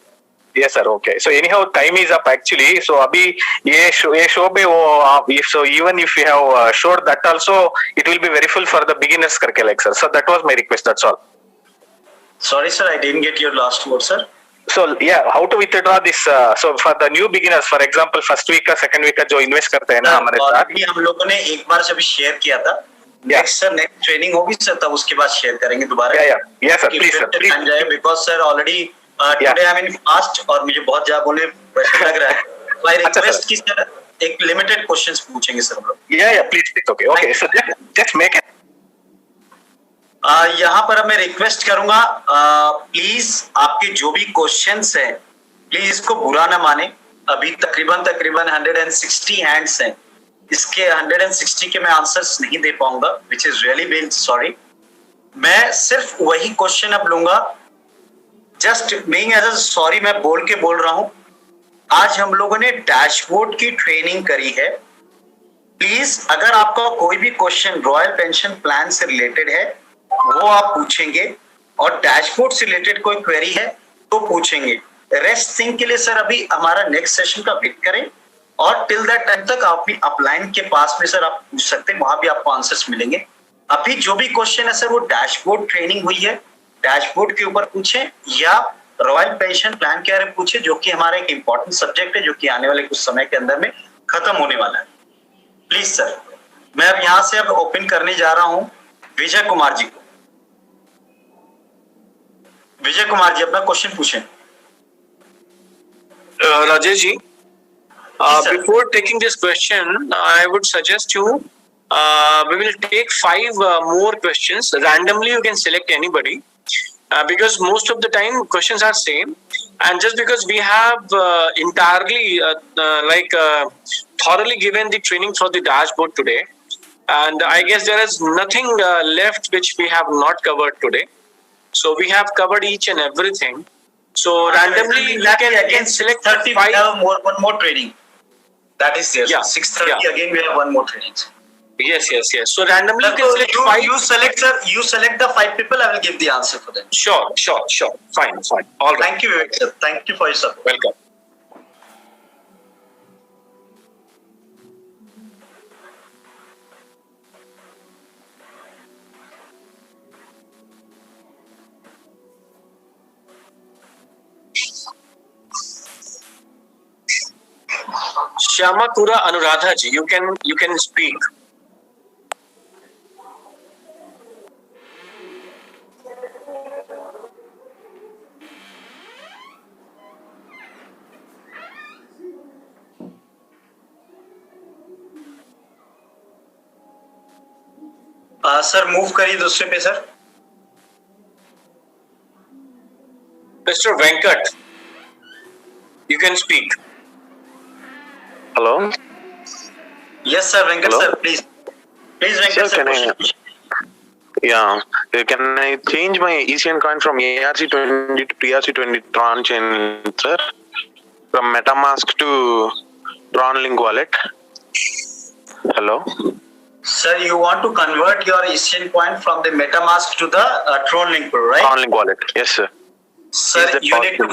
[SPEAKER 9] Yes sir, okay. So anyhow time is up actually. So अभी ये show पे वो आप, so even if you have showed that also, it will be very full for the beginners करके like sir. So that was my request. That's all.
[SPEAKER 2] Sorry sir, I didn't get your last word sir.
[SPEAKER 9] So yeah, how to withdraw this? So for the new beginners, for example, first week का second week का जो invest करते हैं ना हमारे साथ,
[SPEAKER 2] अभी हम लोगों ने एक बार जब शेयर किया था. नेक्स्ट ट्रेनिंग होगी सर, तब उसके बाद शेयर करेंगे दोबारा.
[SPEAKER 9] Yes sir, please sir, please.
[SPEAKER 2] Because sir already today I am in fast और मुझे बहुत ज्यादा बोलने प्रेशर लग रहा है. आई रिक्वेस्ट कि सर एक लिमिटेड क्वेश्चंस पूछेंगे सर हम लोग.
[SPEAKER 9] Yeah, please, okay. So just make it.
[SPEAKER 2] यहाँ पर अब मैं रिक्वेस्ट करूंगा, प्लीज आपके जो भी क्वेश्चंस हैं प्लीज इसको बुरा ना माने. अभी तकरीबन 160 हैंड्स हैं. इसके 160 के मैं आंसर्स नहीं दे पाऊंगा, which is really very sorry. मैं सिर्फ वही क्वेश्चन अब लूंगा, just being as a sorry मैं बोल रहा हूं. आज हम लोगों ने डैशबोर्ड की ट्रेनिंग करी है. प्लीज अगर आपका कोई भी क्वेश्चन रॉयल पेंशन प्लान से रिलेटेड है वो आप पूछेंगे, और डैशबोर्ड से रिलेटेड कोई क्वेरी है तो पूछेंगे. रेस्ट थिंग के लिए सर अभी हमारा नेक्स्ट सेशन का वेट करें, और टिल दैट टाइम तक आप भी अपलाइन के पास में सर आप पूछ सकते हैं, वहां भी आपको आंसर्स मिलेंगे. अभी जो भी क्वेश्चन है सर वो डैशबोर्ड ट्रेनिंग हुई है, डैशबोर्ड के ऊपर पूछें या रॉयल पेंशन प्लान के बारे में पूछे, जो कि हमारा एक इंपॉर्टेंट सब्जेक्ट है जो कि आने वाले कुछ समय के अंदर में खत्म होने वाला है. प्लीज सर मैं अब यहाँ से अब ओपन करने जा रहा हूँ विजय कुमार जी को. विजय कुमार जी अपना क्वेश्चन पूछें.
[SPEAKER 10] Rajesh ji, before taking this question, I would suggest you, we will take 5 more questions. Randomly, you can select anybody, because most of the time questions are same. And just because we have entirely, thoroughly given the training for the dashboard today, and I guess there is nothing left which we have not covered today. So we have covered each and everything. So randomly you can select
[SPEAKER 2] 30.
[SPEAKER 10] 5.
[SPEAKER 2] We have one more training. That is there.
[SPEAKER 10] Yeah.
[SPEAKER 2] 6:30 again we have one more training.
[SPEAKER 10] Yes. So randomly you can select 5.
[SPEAKER 2] You select sir. You select the 5 people. I will give the answer for them.
[SPEAKER 10] Sure. Fine. All right.
[SPEAKER 2] Thank you, Vivek sir. Thank you for your support.
[SPEAKER 10] Welcome. Shyamakura Anuradha ji, you can speak.
[SPEAKER 2] Sir move करिए दूसरे पे sir.
[SPEAKER 10] Mr. Venkat, you can speak.
[SPEAKER 11] Hello.
[SPEAKER 2] Yes sir, Venkat
[SPEAKER 11] Hello?
[SPEAKER 2] sir, please Venkat sir.
[SPEAKER 11] Can I change my ECN coin from ARC20 to TRC20 Tron chain, sir? From MetaMask to Tron Link wallet. Hello.
[SPEAKER 2] Sir, you want to convert your ECN coin from the MetaMask to the Tron Link, right?
[SPEAKER 11] Tron Link wallet. Yes, sir.
[SPEAKER 2] Sir, you need to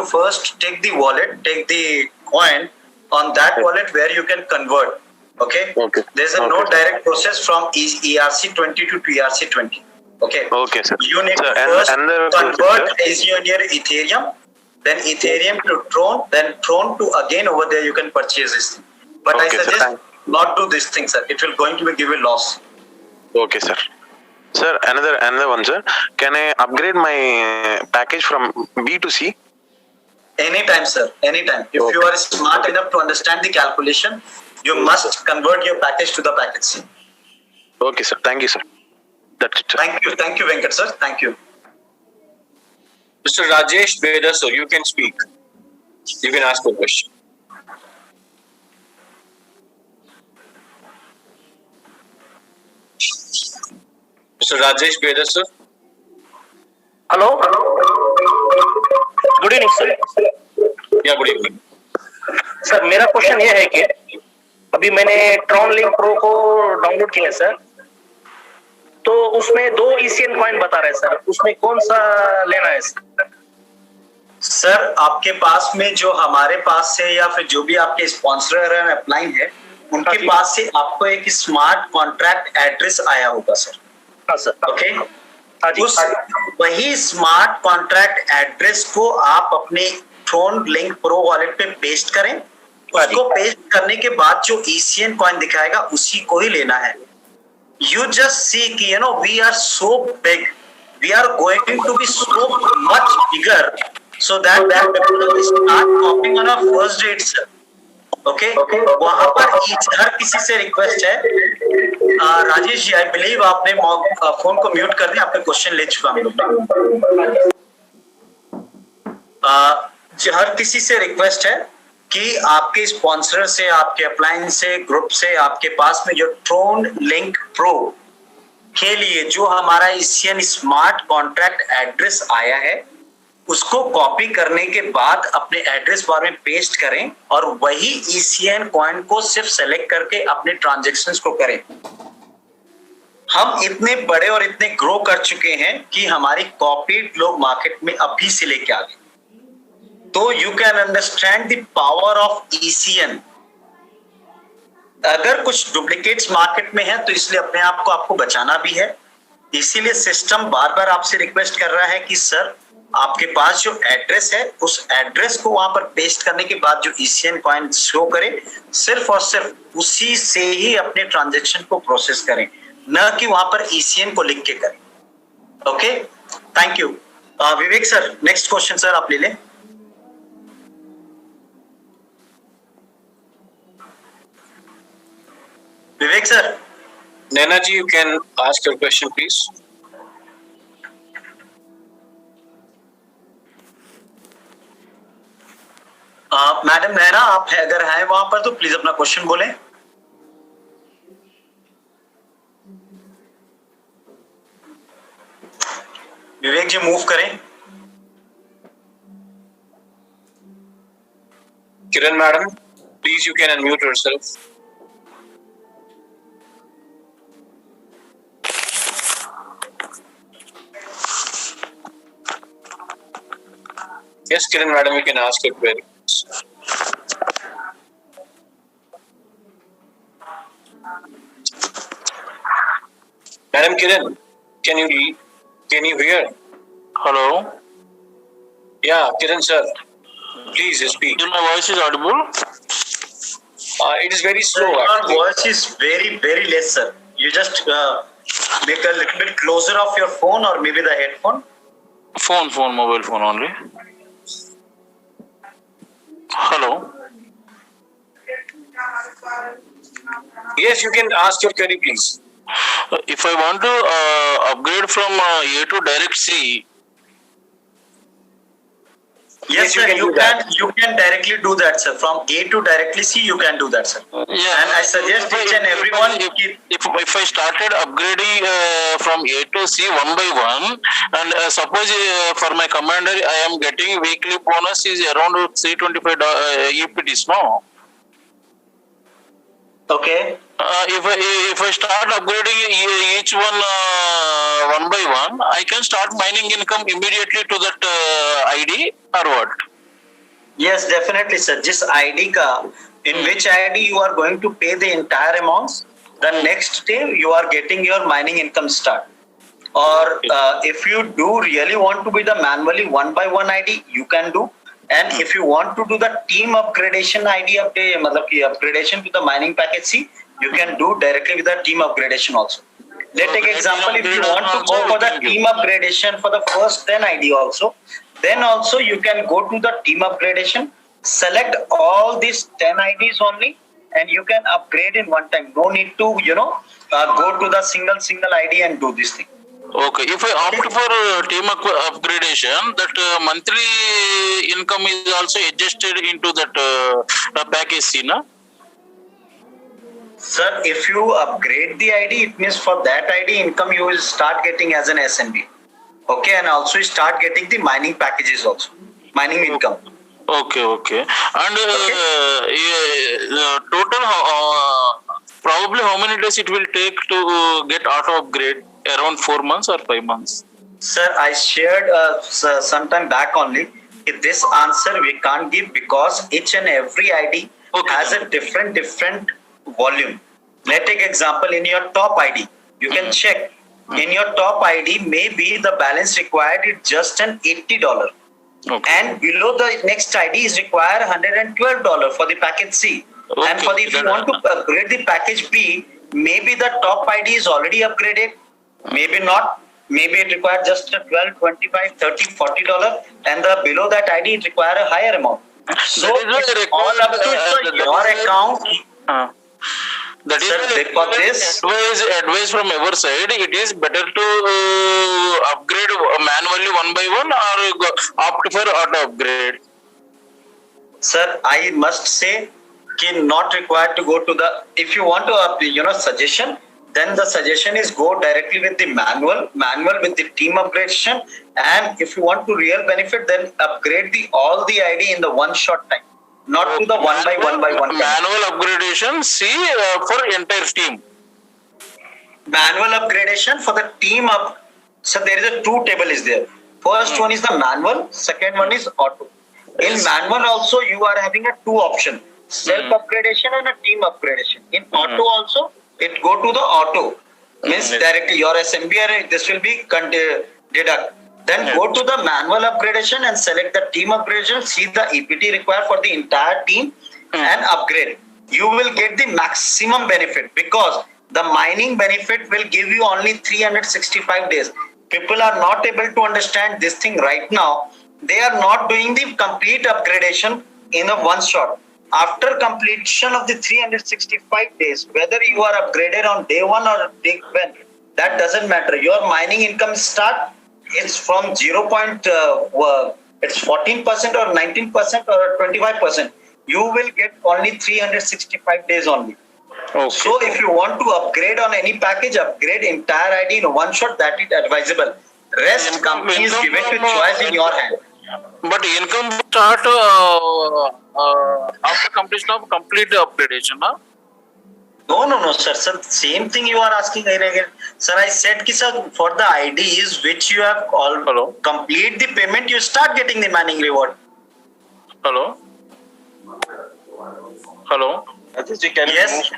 [SPEAKER 2] first take the wallet, take the coin on that wallet where you can convert. Okay.
[SPEAKER 11] Okay.
[SPEAKER 2] There's no direct process from ERC20 to TRC20. Okay.
[SPEAKER 11] Okay, sir.
[SPEAKER 2] You need
[SPEAKER 11] Sir,
[SPEAKER 2] to
[SPEAKER 11] and
[SPEAKER 2] first
[SPEAKER 11] another
[SPEAKER 2] convert
[SPEAKER 11] question,
[SPEAKER 2] Azure Ethereum, then Ethereum to Tron, then Tron to again over there you can purchase this thing. But
[SPEAKER 11] Okay,
[SPEAKER 2] I
[SPEAKER 11] sir,
[SPEAKER 2] suggest
[SPEAKER 11] thank-
[SPEAKER 2] not do this thing, sir. It will going to give you loss.
[SPEAKER 11] Okay, sir. Sir, another one, sir. Can I upgrade my package from B to C?
[SPEAKER 2] Anytime, sir. Anytime. If you are smart enough to understand the calculation, you must convert your package to the package C.
[SPEAKER 11] Okay, sir. Thank you, sir. That's it, sir.
[SPEAKER 2] Thank you, Venkat, sir. Thank you.
[SPEAKER 10] Mr. Rajesh Beda, sir, you can speak. You can ask a question. Mr. Rajesh Beda, sir.
[SPEAKER 12] Hello good evening sir.
[SPEAKER 10] Yeah, good evening.
[SPEAKER 12] Sir मेरा question ये है कि अभी मैंने Tron link pro को download किया है sir, तो उसमें 2 ECN कॉइन बता रहे हैं सर, उसमें कौन सा लेना है सर?
[SPEAKER 2] सर आपके पास में जो हमारे पास से या फिर जो भी आपके स्पॉन्सर है अपलाइन है उनके पास से आपको एक स्मार्ट कॉन्ट्रैक्ट एड्रेस आया होगा सर।
[SPEAKER 12] हाँ सर।
[SPEAKER 2] ओके, उस वही स्मार्ट कॉन्ट्रैक्ट एड्रेस को आप अपने ट्रोन लिंक प्रो वॉलेट पे पेस्ट करें। उसको पेस्ट करने के बाद जो ECN कॉइन दिखाएगा उसी को ही लेना है। You just see कि you know we are so big, we are going to be so much bigger, so that people will start copying on our first day itself. Okay? वहाँ पर हर किसी से रिक्वेस्ट है, राजेश जी आई बिलीव आपने phone को mute कर दिया, आपने क्वेश्चन ले चुका हम लोग। हर किसी से रिक्वेस्ट है कि आपके स्पॉन्सर से, आपके अपलाइन से, ग्रुप से आपके पास में जो ट्रोन लिंक प्रो के लिए जो हमारा ECN स्मार्ट कॉन्ट्रैक्ट एड्रेस आया है उसको कॉपी करने के बाद अपने एड्रेस बार में पेस्ट करें और वही ECN कॉइन को सिर्फ सेलेक्ट करके अपने ट्रांजैक्शंस को करें। हम इतने बड़े और इतने ग्रो कर चुके हैं कि हमारी कॉपी लोग मार्केट में अभी से लेके आ गए। तो you can understand the power of ECN। अगर कुछ डुप्लीकेट्स मार्केट में है तो इसलिए अपने आप को आपको बचाना भी है। इसीलिए सिस्टम बार बार आपसे रिक्वेस्ट कर रहा है कि सर आपके पास जो एड्रेस है उस एड्रेस को वहां पर पेस्ट करने के बाद जो ECN कॉइन शो करे सिर्फ और सिर्फ उसी से ही अपने ट्रांजैक्शन को प्रोसेस करें, न कि वहां पर ECN को लिख के करें। Okay, thank you. Vivek sir next question sir आप ले लें। Vivek sir.
[SPEAKER 10] Naina ji, you can ask your question, please.
[SPEAKER 2] Madam Naina आप है अगर हैं वहां पर तो प्लीज अपना क्वेश्चन बोलें। विवेक जी मूव करें।
[SPEAKER 10] Kiran madam, please you can unmute yourself. Yes, Kiran madam, you can ask your query. Madam Kiran, can you hear?
[SPEAKER 13] Hello.
[SPEAKER 10] Yeah, Kiran sir, please speak.
[SPEAKER 13] My voice is audible?
[SPEAKER 10] It is very slow.
[SPEAKER 2] Your voice is very less, sir. You just make a little bit closer of your phone or maybe the headphone.
[SPEAKER 13] Phone, mobile phone only. Hello.
[SPEAKER 10] Yes, you can ask your query, please.
[SPEAKER 13] If I want to upgrade from A to direct C.
[SPEAKER 2] Yes, sir. You can directly do that, sir. From A to directly C, you can do that, sir.
[SPEAKER 13] Yeah.
[SPEAKER 2] And I suggest each and everyone.
[SPEAKER 13] If I started upgrading from A to C one by one, and suppose for my commander I am getting weekly bonus is around 325 EPTs, no?
[SPEAKER 2] Okay.
[SPEAKER 13] If I start upgrading each one one by one, I can start mining income immediately to that ID or what?
[SPEAKER 2] Yes, definitely, sir. Just ID ka, in which ID you are going to pay the entire amounts, the next day you are getting your mining income start. Or if you do really want to be the manually one by one ID, you can do. And if you want to do the team upgradation ID update, मतलब कि upgradation to the mining package C, you can do directly with the team upgradation also. Let's take example, if you want to go for the team upgradation for the first 10 ID also, then also you can go to the team upgradation, select all these 10 IDs only, and you can upgrade in one time. No need to, go to the single ID and do this thing.
[SPEAKER 13] Okay, if I opt for team upgradation, that monthly income is also adjusted into that package C, na?
[SPEAKER 2] Sir, if you upgrade the ID, it means for that ID income you will start getting as an SNB. Okay, and also you start getting the mining packages also, mining income.
[SPEAKER 13] Okay. And total, probably how many days it will take to get auto upgrade? Around 4 months or 5 months?
[SPEAKER 2] Sir, I shared some time back only. This answer we can't give because each and every ID has a different volume. Let's take example in your top ID. You can check. In your top ID, maybe the balance required is just an $80. And below the next ID is required $112 for the package C. And for the, if you want to upgrade the package B, maybe the top ID is already upgraded. Maybe not. Maybe it requires just a $12, $25, $30, $40, and the below that ID it requires a higher amount. So it's all up to your account.
[SPEAKER 13] That is advice from our side. It is better to upgrade manually one by one or opt for auto upgrade.
[SPEAKER 2] Sir, I must say, not required to go to the. If you want to, suggestion. Then the suggestion is go directly with the manual with the team upgradation, and if you want to real benefit, then upgrade all the ID in the one shot time, not to the one by one.
[SPEAKER 13] Manual upgradation, for entire team.
[SPEAKER 2] Manual upgradation for the team up. So there is a two table is there. First one is the manual, second one is auto. In manual also you are having a two option: self upgradation and a team upgradation. In auto also. It go to the auto, means directly your SMB, this will be deduct. Then go to the manual upgradation and select the team upgradation, see the EPT required for the entire team and upgrade. You will get the maximum benefit because the mining benefit will give you only 365 days. People are not able to understand this thing right now. They are not doing the complete upgradation in a one shot. After completion of the 365 days, whether you are upgraded on day one or day 10, that doesn't matter. Your mining income start, it's from it's 14% or 19% or 25%. You will get only 365 days only. Okay. So if you want to upgrade on any package, upgrade entire ID in one shot, that is advisable. Rest company is given to choice in your hand.
[SPEAKER 13] But income start after completion of complete upgradation, huh?
[SPEAKER 2] No, sir. Same thing you are asking again. Sir, I said sir, for the IDs which you have all complete the payment, you start getting the mining reward.
[SPEAKER 13] Hello.
[SPEAKER 2] Yes.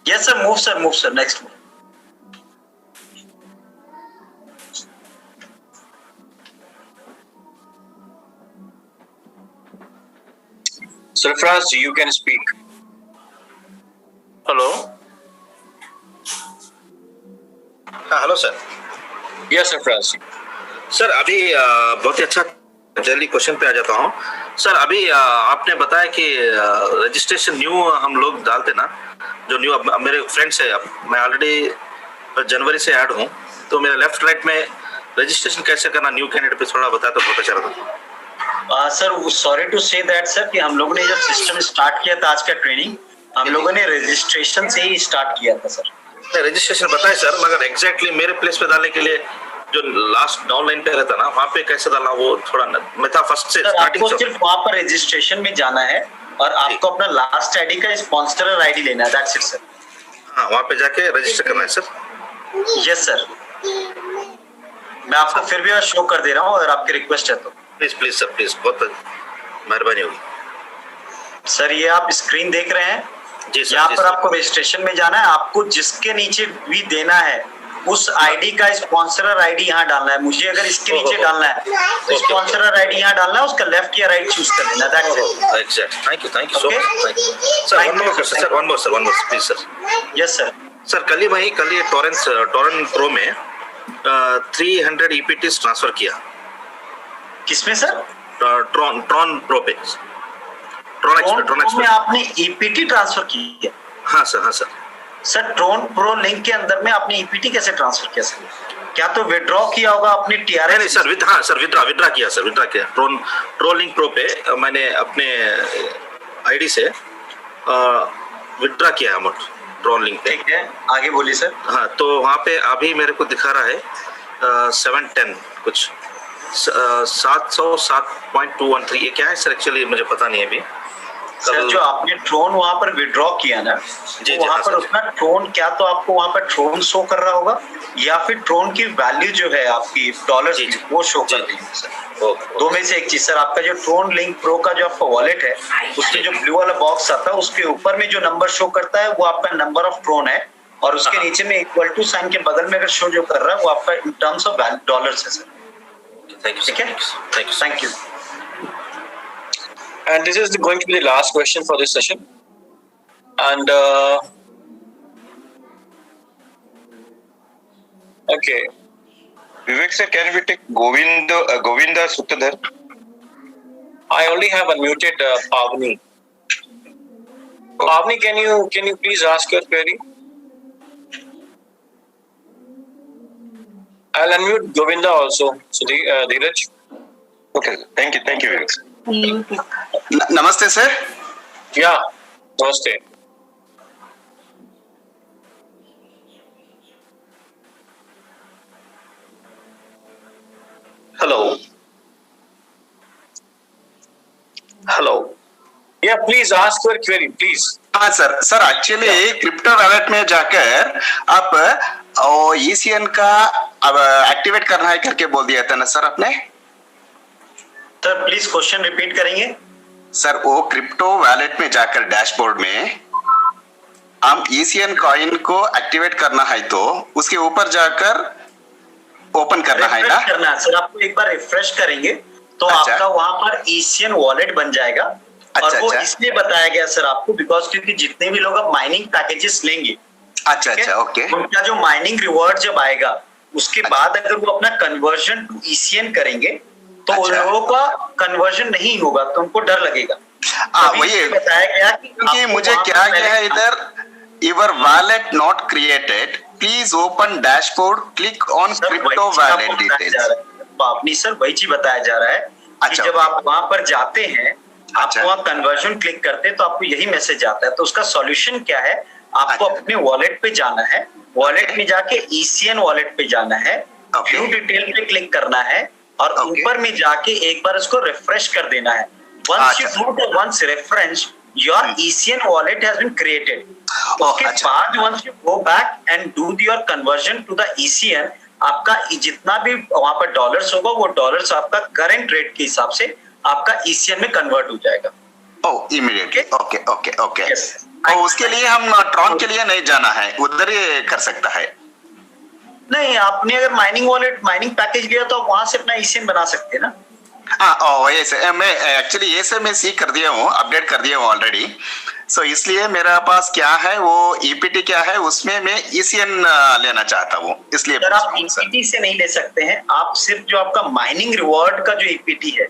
[SPEAKER 2] Yes, sir. Move, sir. Next one.
[SPEAKER 12] Sarfraz, you can speak.
[SPEAKER 13] Hello.
[SPEAKER 14] Hello sir.
[SPEAKER 12] Yes, Sarfraz.
[SPEAKER 14] Sir अभी बहुत ही अच्छा जल्दी question पे आ जाता हूँ. Sir अभी आपने बताया कि रजिस्ट्रेशन न्यू हम लोग डालते ना, जो न्यू मेरे फ्रेंड्स है, मैं ऑलरेडी जनवरी से ऐड हूँ, तो मेरा लेफ्ट राइट में रजिस्ट्रेशन कैसे करना न्यू कैंडिडेट पे थोड़ा बताया तो बहुत अच्छा रहता.
[SPEAKER 2] Sir sorry to say that sir कि हम लोगों ने जब सिस्टम स्टार्ट किया था आज का ट्रेनिंग, हम लोगों ने रजिस्ट्रेशन से ही स्टार्ट किया था सर.
[SPEAKER 14] रजिस्ट्रेशन बताए सर, मगर एग्जैक्टली मेरे प्लेस पे डालने के लिए जो लास्ट डाउनलाइन पे रहता ना, वहाँ पे कैसे डालना वो थोड़ा मैं था फर्स्ट से स्टार्टिंग.
[SPEAKER 2] आपको सिर्फ वहाँ पर रजिस्ट्रेशन में जाना है और आपको अपना लास्ट आईडी का स्पॉन्सर आईडी लेना है. That's it sir.
[SPEAKER 14] हाँ, वहाँ पे जाके रजिस्टर करना है सर.
[SPEAKER 2] Yes sir. मैं आपको फिर भी शो कर दे रहा हूँ अगर आपकी रिक्वेस्ट है तो.
[SPEAKER 14] प्लीज सर, प्लीज, बहुत मेहरबानी होगी
[SPEAKER 2] सर. ये आप स्क्रीन देख रहे हैं,
[SPEAKER 14] जी सर.
[SPEAKER 2] यहाँ पर आपको रजिस्ट्रेशन में जाना है. आपको जिसके नीचे भी देना है उस आईडी का स्पॉन्सरर आईडी यहाँ डालना है, मुझे अगर इसके नीचे डालना है तो स्पॉन्सरर आईडी यहाँ डालना है, उसका लेफ्ट या राइट चूज कर लेना। That's it.
[SPEAKER 14] Exact, thank you so much. Sir one more please sir.
[SPEAKER 2] Yes sir.
[SPEAKER 14] Sir कल ये टोरेंट प्रो में 300 EPTs ट्रांसफर किया।
[SPEAKER 2] किसमें सर?
[SPEAKER 14] ट्रॉन प्रो पे, ट्रॉन
[SPEAKER 2] में आपने ईपीटी ट्रांसफर की?
[SPEAKER 14] हाँ sir.
[SPEAKER 2] Sir Tron pro link के अंदर में आपने ईपीटी कैसे ट्रांसफर किया सर? क्या तो विड्रॉ किया होगा आपने टीआरएस?
[SPEAKER 14] नहीं सर, विड्रॉ किया। ट्रॉन लिंक प्रो पे मैंने अपने आईडी से विड्रॉ किया अमाउंट ट्रॉन लिंक पे।
[SPEAKER 2] ठीक है, आगे बोलिए सर।
[SPEAKER 14] हाँ, तो वहाँ पे अभी मेरे को दिखा रहा है 710 कुछ 707.213। ये क्या है सर? एक्चुअली मुझे पता नहीं है अभी।
[SPEAKER 2] सर जो आपने ट्रोन वहां पर विड्रॉ किया ना,
[SPEAKER 14] जी,
[SPEAKER 2] वहां पर उसका ट्रोन क्या तो आपको वहां पर ट्रोन शो कर रहा होगा, या फिर ट्रोन की वैल्यू जो है आपकी डॉलर वो शो कर रही है सर। दो में से एक चीज सर। आपका जो ट्रोन लिंक प्रो का जो आपका वॉलेट है, उसके जो ब्लू वाला बॉक्स आता है, उसके ऊपर में जो नंबर शो करता है वो आपका नंबर ऑफ ट्रोन है, और उसके नीचे में इक्वल टू साइन के बगल में अगर शो जो कर रहा है वो आपका इन टर्म्स ऑफ डॉलर्स है सर। ठीक है, thank you.
[SPEAKER 10] And this is going to be the last question for this session. And okay,
[SPEAKER 15] Vivek sir, can we take Govinda Sutradhar?
[SPEAKER 10] I only have unmuted Pavni. Pavni, can you please ask your query? I'll unmute Govinda also. So Dheeraj.
[SPEAKER 15] Okay, thank you, Vivek sir.
[SPEAKER 4] नमस्ते sir.
[SPEAKER 10] या नमस्ते। Hello या please ask your query please.
[SPEAKER 4] हाँ sir actually crypto wallet में जाकर आप ECN का अब एक्टिवेट करना है करके बोल दिया था ना सर आपने?
[SPEAKER 2] सर प्लीज क्वेश्चन रिपीट करेंगे?
[SPEAKER 4] सर वो क्रिप्टो वॉलेट में जाकर डैशबोर्ड में हम ECN कॉइन को एक्टिवेट करना है तो उसके ऊपर जाकर ओपन करना है ना?
[SPEAKER 2] करना है सर। आपको एक बार रिफ्रेश करेंगे तो आपका वहां पर ECN वॉलेट बन जाएगा। और वो इसलिए बताया गया सर आपको बिकॉज क्योंकि जितने भी लोग अब माइनिंग पैकेजेस लेंगे,
[SPEAKER 4] ओके,
[SPEAKER 2] उनका जो माइनिंग रिवॉर्ड जब आएगा उसके बाद अगर वो अपना कन्वर्जन टू ECN करेंगे तो उन लोगों का कन्वर्जन नहीं होगा, तो उनको डर लगेगा।
[SPEAKER 4] वही
[SPEAKER 2] बताया गया
[SPEAKER 4] कि मुझे क्या गया है इधर, your wallet not created, please open dashboard, click on crypto wallet details.
[SPEAKER 2] आपने सर वही चीज बताया जा रहा है कि जब आप वहां पर जाते हैं, आप वहां कन्वर्जन क्लिक करते हैं तो आपको यही मैसेज आता है। तो उसका सॉल्यूशन क्या है? आपको अपने वॉलेट पे जाना है, वॉलेट में जाके ECN वॉलेट पे जाना है, व्यू डिटेल पे क्लिक करना है और ऊपर में जाके एक बार उसको रिफ्रेश कर देना है। Once you do the once refresh, your ECN wallet has been created. उसके बाद once you go back and do your conversion to the ECN, आपका जितना भी वहां पर डॉलर्स होगा वो डॉलर्स आपका करंट रेट के हिसाब से आपका ECN में कन्वर्ट हो जाएगा।
[SPEAKER 4] इमीडिएटली। ओके। और उसके लिए हम ट्रॉन के लिए नहीं जाना है, उधर ही कर सकता है?
[SPEAKER 2] नहीं, आपने अगर माइनिंग पैकेज लिया तो आप वहां से अपना ECN बना सकते हैं ना।
[SPEAKER 4] ऐसे मैं एक्चुअली ये से मैं सीख कर दिया हूँ, अपडेट कर दिया हूँ ऑलरेडी। सो इसलिए मेरा पास क्या है वो EPT क्या है उसमें मैं ECN लेना चाहता हूँ, इसलिए
[SPEAKER 2] अगर आप EPT से नहीं ले सकते हैं, आप सिर्फ जो आपका माइनिंग रिवॉर्ड का जो EPT है,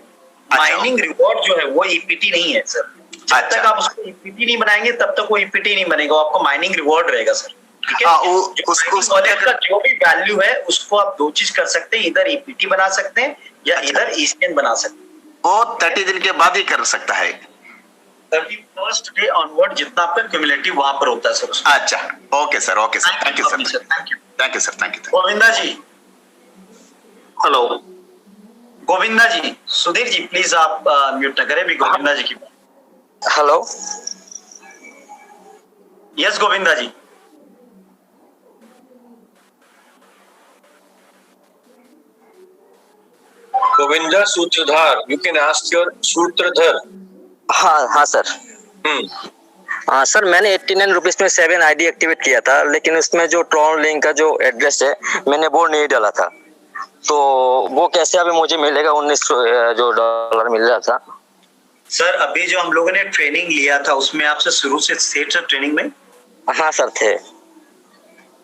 [SPEAKER 2] माइनिंग रिवॉर्ड जो है वो EPT नहीं है सर। जब तक आप उसको EPT नहीं बनाएंगे तब तक वो EPT नहीं बनेगा, आपको माइनिंग रिवॉर्ड रहेगा सर। ठीक है, वॉलेट का जो भी वैल्यू है उसको आप दो चीज कर सकते हैं, इधर EPT बना सकते हैं या इधर ECN बना सकते हैं।
[SPEAKER 4] वो 30 दिन के बाद ही कर सकता है,
[SPEAKER 2] 31st डे ऑनवर्ड जितना आपका क्यूमुलेटिव वहां पर होता है सर।
[SPEAKER 4] अच्छा, okay sir, thank you sir.
[SPEAKER 2] Govinda ji,
[SPEAKER 12] hello
[SPEAKER 2] Govinda ji, Sudhir ji please आप म्यूट न करें भी गोविंदा जी की।
[SPEAKER 3] Hello,
[SPEAKER 2] yes Govinda ji.
[SPEAKER 10] Govinda Sutradhar, you can ask your Sutradhar.
[SPEAKER 3] हाँ सर।
[SPEAKER 16] हाँ सर, मैंने 89 रुपीज में 7 आईडी एक्टिवेट किया था, लेकिन उसमें जो ट्रॉन लिंक का जो एड्रेस है मैंने वो नहीं डाला था, तो वो कैसे अभी मुझे मिलेगा? 19 जो डॉलर मिल रहा था।
[SPEAKER 2] सर अभी जो हम लोगों ने ट्रेनिंग लिया था उसमें आपसे शुरू से थे सर ट्रेनिंग में?
[SPEAKER 16] हाँ सर थे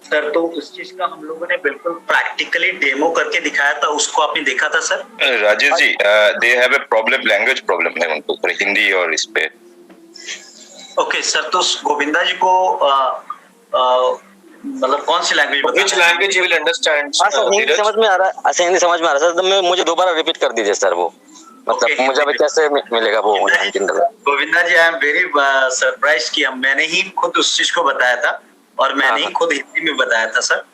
[SPEAKER 2] सर। तो उस चीज का हम लोगों ने बिल्कुल प्रैक्टिकली डेमो करके दिखाया था, उसको आपने देखा था sir?
[SPEAKER 15] Rajesh ji, they have a problem, language problem है उनको, हिंदी और इस पे।
[SPEAKER 2] ओके सर, तो गोविंदा जी को मतलब कौन सी लैंग्वेज बताना है?
[SPEAKER 6] Which language he will understand?
[SPEAKER 16] हाँ सर, हिंदी समझ में आ रहा है। अच्छा, हिंदी समझ में आ रहा है सर, तो मुझे दोबारा रिपीट कर दीजिए सर वो, मतलब मुझे अभी कैसे मिलेगा वो $19?
[SPEAKER 2] गोविंदा जी, आई एम वेरी सरप्राइज कि मैंने ही खुद उस चीज को बताया था और मैंने ही खुद हिंदी में बताया था सर।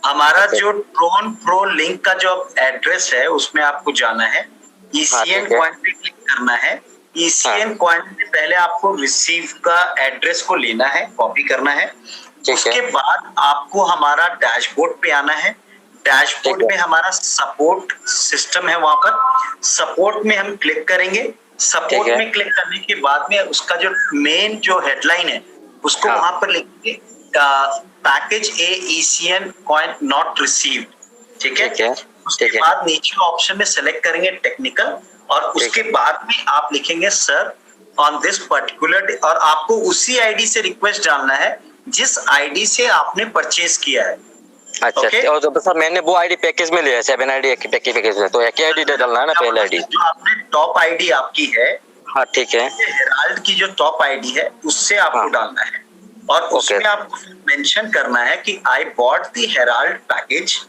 [SPEAKER 2] हमारा जो ट्रोन प्रो लिंक का जो एड्रेस है उसमें आपको जाना है, ECN कॉइन पे क्लिक करना है। ECN कॉइन से पहले आपको रिसीव का एड्रेस को लेना है, कॉपी करना है। उसके बाद आपको हमारा डैशबोर्ड पे आना है। डैशबोर्ड में हमारा सपोर्ट सिस्टम है, वहां पर सपोर्ट में हम क्लिक करेंगे। सपोर्ट में क्लिक करने के बाद में उसका जो मेन जो हेडलाइन है उसको वहां पर लिखेंगे package A ECN coin not received, ठीक है। उसके बाद नीचे ऑप्शन में सेलेक्ट करेंगे टेक्निकल, और उसके बाद में आप लिखेंगे सर ऑन दिस पर्टिकुलर, और आपको उसी आईडी से रिक्वेस्ट डालना है जिस आईडी से आपने परचेज किया है।
[SPEAKER 16] अच्छा और तो सर मैंने वो आईडी पैकेज में लिया है, 7 आईडी पैकेज में, तो एक आईडी डालना है ना, पहले आईडी
[SPEAKER 2] जो आपने टॉप आईडी आपकी है।
[SPEAKER 16] हाँ ठीक है।
[SPEAKER 2] हेराल्ड की जो टॉप आईडी है उससे आपको डालना है, और उसमें आपको मेंशन करना है कि I bought the Herald package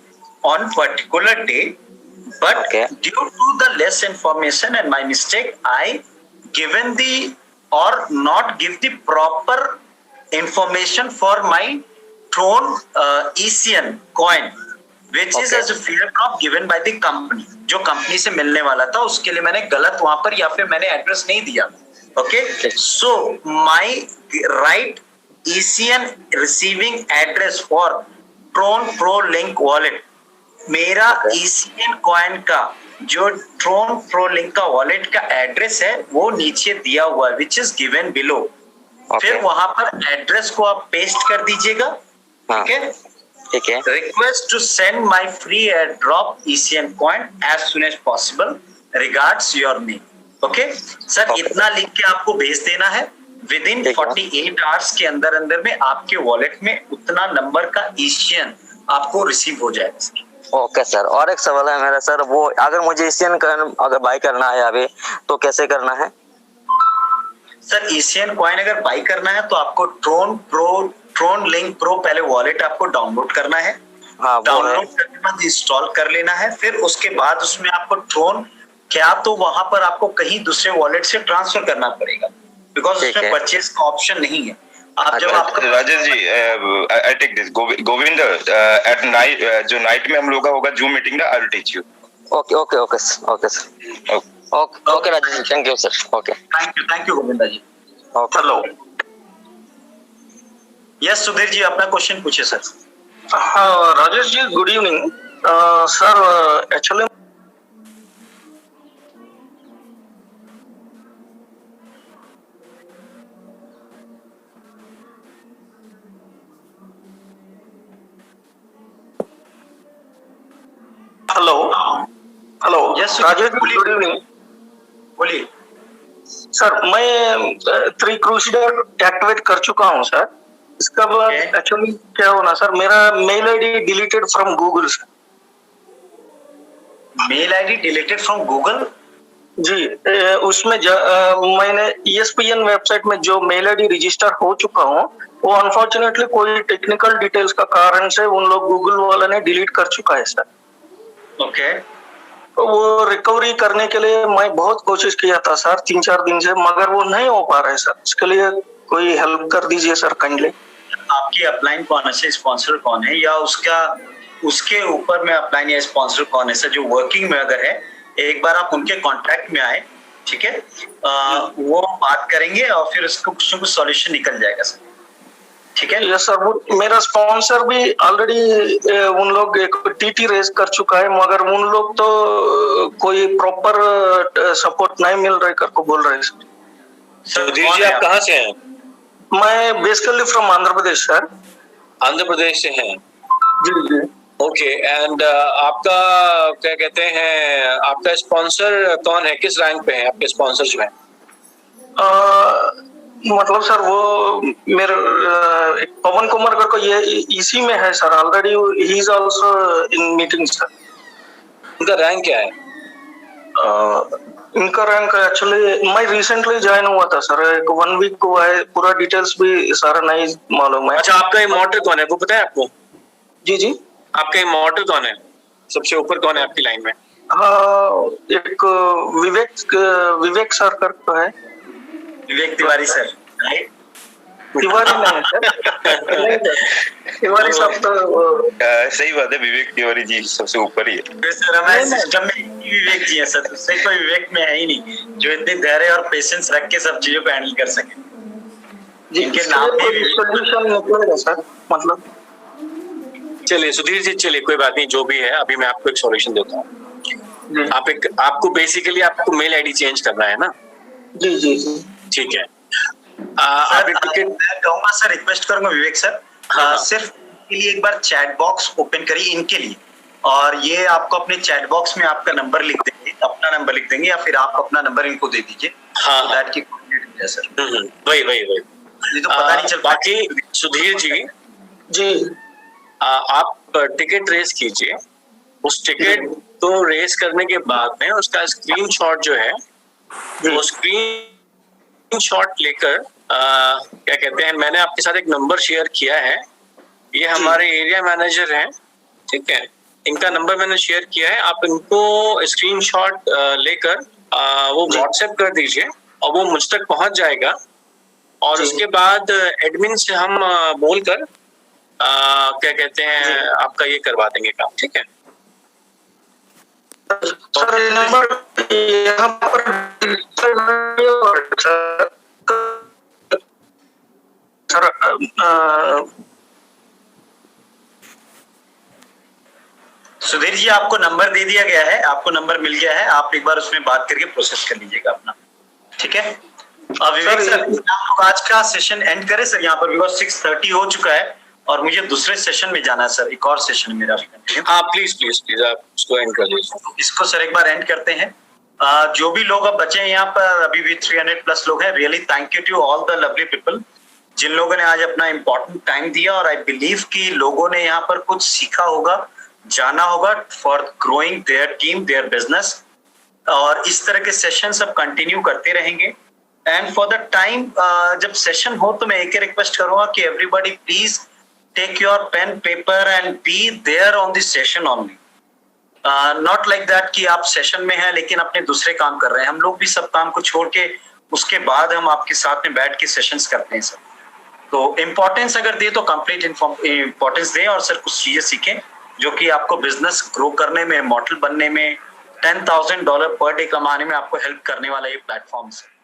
[SPEAKER 2] on particular day, but due to the less information and my mistake I given the और not give the proper information for my Tron ECN coin which is as a fear drop given by the company, जो company से मिलने वाला था उसके लिए मैंने गलत वहां पर या फिर मैंने एड्रेस नहीं दिया। Okay, so my right ECN receiving address for Tron Pro Link wallet, मेरा ECN कॉइन का जो Tron Pro Link का वॉलेट का एड्रेस है वो नीचे दिया हुआ है, which is given below। फिर वहां पर एड्रेस को आप पेस्ट कर दीजिएगा, ठीक है,
[SPEAKER 16] ठीक है।
[SPEAKER 2] Request to send my free airdrop ECN coin as soon as possible, regards your name. Okay sir, इतना लिख के आपको भेज देना है। विद इन 48 आवर्स के अंदर अंदर में आपके वॉलेट में उतना नंबर का ECN आपको रिसीव हो जाएगा।
[SPEAKER 16] ओके सर, और एक सवाल है मेरा सर, वो अगर मुझे ECN अगर बाय करना है अभी तो कैसे करना है
[SPEAKER 2] सर? ECN कॉइन अगर बाय करना है तो आपको ट्रोन लिंक प्रो पहले वॉलेट आपको डाउनलोड करना है। डाउनलोड करने के बाद इंस्टॉल कर लेना है। फिर उसके बाद उसमें आपको ट्रोन क्या तो वहां पर आपको कहीं दूसरे वॉलेट से ट्रांसफर करना पड़ेगा, बिकॉज उसमें परचेज का ऑप्शन नहीं है। आप जब आपका
[SPEAKER 15] Rajesh ji, I take this Govind at night, जो नाइट में हम लोग का होगा जूम मीटिंग ना, I will teach you.
[SPEAKER 16] Okay okay okay okay sir, okay Rajesh ji, thank you sir. Okay,
[SPEAKER 2] thank you Govinda ji.
[SPEAKER 12] Hello,
[SPEAKER 2] yes Sudhir ji, अपना क्वेश्चन पूछे सर।
[SPEAKER 12] हाँ Rajesh ji, good evening sir. Actually hello
[SPEAKER 2] yes
[SPEAKER 12] Rajesh ji, good evening.
[SPEAKER 2] बोलिए
[SPEAKER 12] सर। मैं 3 crusader activate कर चुका हूँ sir. इसका बाद एक्चुअली क्या होना सर, मेरा mail ID deleted from Google sir.
[SPEAKER 2] Mail ID deleted from Google?
[SPEAKER 12] जी, उसमें मैंने ESPN वेबसाइट में जो मेल आईडी रजिस्टर हो चुका हूँ वो अनफॉर्चुनेटली कोई टेक्निकल डिटेल्स का कारण से उन लोग गूगल वाले ने डिलीट कर चुका है सर।
[SPEAKER 2] ओके,
[SPEAKER 12] तो वो रिकवरी करने के लिए मैं बहुत कोशिश किया था सर 3-4 दिन से, मगर वो नहीं हो पा रहा है सर। इसके लिए कोई हेल्प कर दीजिए सर काइंडली।
[SPEAKER 2] आपकी अपलाइन कौन है, स्पॉन्सर कौन है, या उसके ऊपर में अपलाइन या स्पॉन्सर कौन है सर जो वर्किंग में अगर है? एक बार आप उनके कांटेक्ट में आए, ठीक है, वो बात करेंगे और फिर उसको कुछ ना कुछ सॉल्यूशन निकल जाएगा सर, ठीक है।
[SPEAKER 12] यस सर, वो मेरा स्पॉन्सर भी ऑलरेडी उन लोग एक TT रेज कर चुका है, मगर उन लोग तो कोई प्रॉपर सपोर्ट नहीं मिल रहा है करके बोल रहे हैं सर।
[SPEAKER 2] सुधीर जी, आप कहाँ
[SPEAKER 12] से हैं? मैं basically from Andhra Pradesh sir.
[SPEAKER 6] Andhra Pradesh से हैं?
[SPEAKER 12] जी जी।
[SPEAKER 6] ओके, एंड आपका क्या कहते हैं, आपका स्पॉन्सर कौन है, किस रैंक पे है आपके स्पॉन्सर जो है?
[SPEAKER 12] मतलब सर वो मेरे पवन कुमार को ये इसी में है sir, already he is also in meeting sir.
[SPEAKER 6] उनका रैंक क्या है?
[SPEAKER 12] इनका रैंक एक्चुअली मैं रिसेंटली ज्वाइन हुआ था सर, एक 1 वीक हुआ है, पूरा डिटेल्स भी सारा नहीं मालूम है।
[SPEAKER 6] अच्छा, आपका इमॉर्टल कौन है वो पता है आपको?
[SPEAKER 12] जी जी।
[SPEAKER 6] आपका इमॉर्टल कौन है, सबसे ऊपर कौन है आपकी लाइन में?
[SPEAKER 12] हाँ, एक विवेक सर करके है।
[SPEAKER 2] Vivek Tiwari sir, right?
[SPEAKER 12] तिवारी नहीं सर, तिवारी साहब तो
[SPEAKER 15] सही बात है, विवेक तिवारी जी सबसे ऊपर ही है।
[SPEAKER 2] सर हमारे सिस्टम में ही विवेक जी है सर, दूसरे कोई विवेक में है ही नहीं जो इतने धैर्य और पेशेंस रख के सब चीजों को हैंडल कर सके। जिनके नाम में भी
[SPEAKER 12] सोल्यूशन निकलेगा सर, मतलब।
[SPEAKER 6] चलिए सुधीर जी, चलिए कोई बात नहीं, जो भी है अभी मैं आपको एक सॉल्यूशन देता हूँ। आपको बेसिकली आपको मेल आईडी चेंज करना है ना?
[SPEAKER 12] जी जी जी,
[SPEAKER 6] ठीक है।
[SPEAKER 2] मैं कहूंगा सर, रिक्वेस्ट करूंगा विवेक सर, सिर्फ के लिए एक बार चैट बॉक्स ओपन करिए इनके लिए, और ये आपको अपने चैट बॉक्स में आपका नंबर लिख देंगे, अपना नंबर लिख देंगे, या फिर आप अपना नंबर इनको दे दीजिए।
[SPEAKER 6] हाँ,
[SPEAKER 2] दैट की कोऑर्डिनेट है सर।
[SPEAKER 6] वही
[SPEAKER 2] ये तो पता नहीं चल।
[SPEAKER 6] बाकी सुधीर जी आप टिकट रेस कीजिए, उस टिकट को रेस करने के बाद में उसका स्क्रीनशॉट जो है वो स्क्रीनशॉट लेकर क्या कहते हैं, मैंने आपके साथ एक नंबर शेयर किया है, ये हमारे एरिया मैनेजर हैं, ठीक है, इनका नंबर मैंने शेयर किया है, आप इनको स्क्रीनशॉट लेकर वो व्हाट्सएप कर दीजिए और वो मुझ तक पहुंच जाएगा, और उसके बाद एडमिन से हम बोलकर क्या कहते हैं आपका ये करवा देंगे काम, ठीक है?
[SPEAKER 12] सर नंबर यहाँ पर सर
[SPEAKER 2] सुधीर जी, आपको नंबर दे दिया गया है, आपको नंबर मिल गया है, आप एक बार उसमें बात करके प्रोसेस कर लीजिएगा अपना, ठीक है? विवेक सर, हम लोग आज का सेशन एंड करें सर यहाँ पर, बिकॉज 6:30 हो चुका है और मुझे दूसरे सेशन में जाना है सर, एक और सेशन मेरा।
[SPEAKER 6] हाँ प्लीज आप इसको एंड कर दीजिए।
[SPEAKER 2] इसको सर एक बार एंड करते हैं। जो भी लोग अब बचे हैं यहाँ पर, अभी भी 300+ लोग हैं, really thank you to all the lovely people जिन लोगों ने आज अपना इम्पोर्टेंट टाइम दिया, और आई बिलीव कि लोगों ने यहाँ पर कुछ सीखा होगा, जाना होगा for growing their team, their business, और इस तरह के सेशन सब कंटिन्यू करते रहेंगे। एंड फॉर द टाइम जब सेशन हो तो मैं एक ही रिक्वेस्ट करूंगा कि everybody please take your pen paper and be there on this session only, not like that कि आप सेशन में हैं लेकिन अपने दूसरे काम कर रहे हैं। हम लोग भी सब काम को छोड़ के उसके बाद हम आपके साथ में बैठ के सेशंस करते हैं सर। तो इम्पोर्टेंस अगर दे तो कंप्लीट इम्पोर्टेंस दे, और सर कुछ चीजें सीखें जो कि आपको बिजनेस ग्रो करने में, मॉडल बनने में, $10,000 पर डे कमाने में आपको हेल्प करने वाला ये प्लेटफॉर्म है।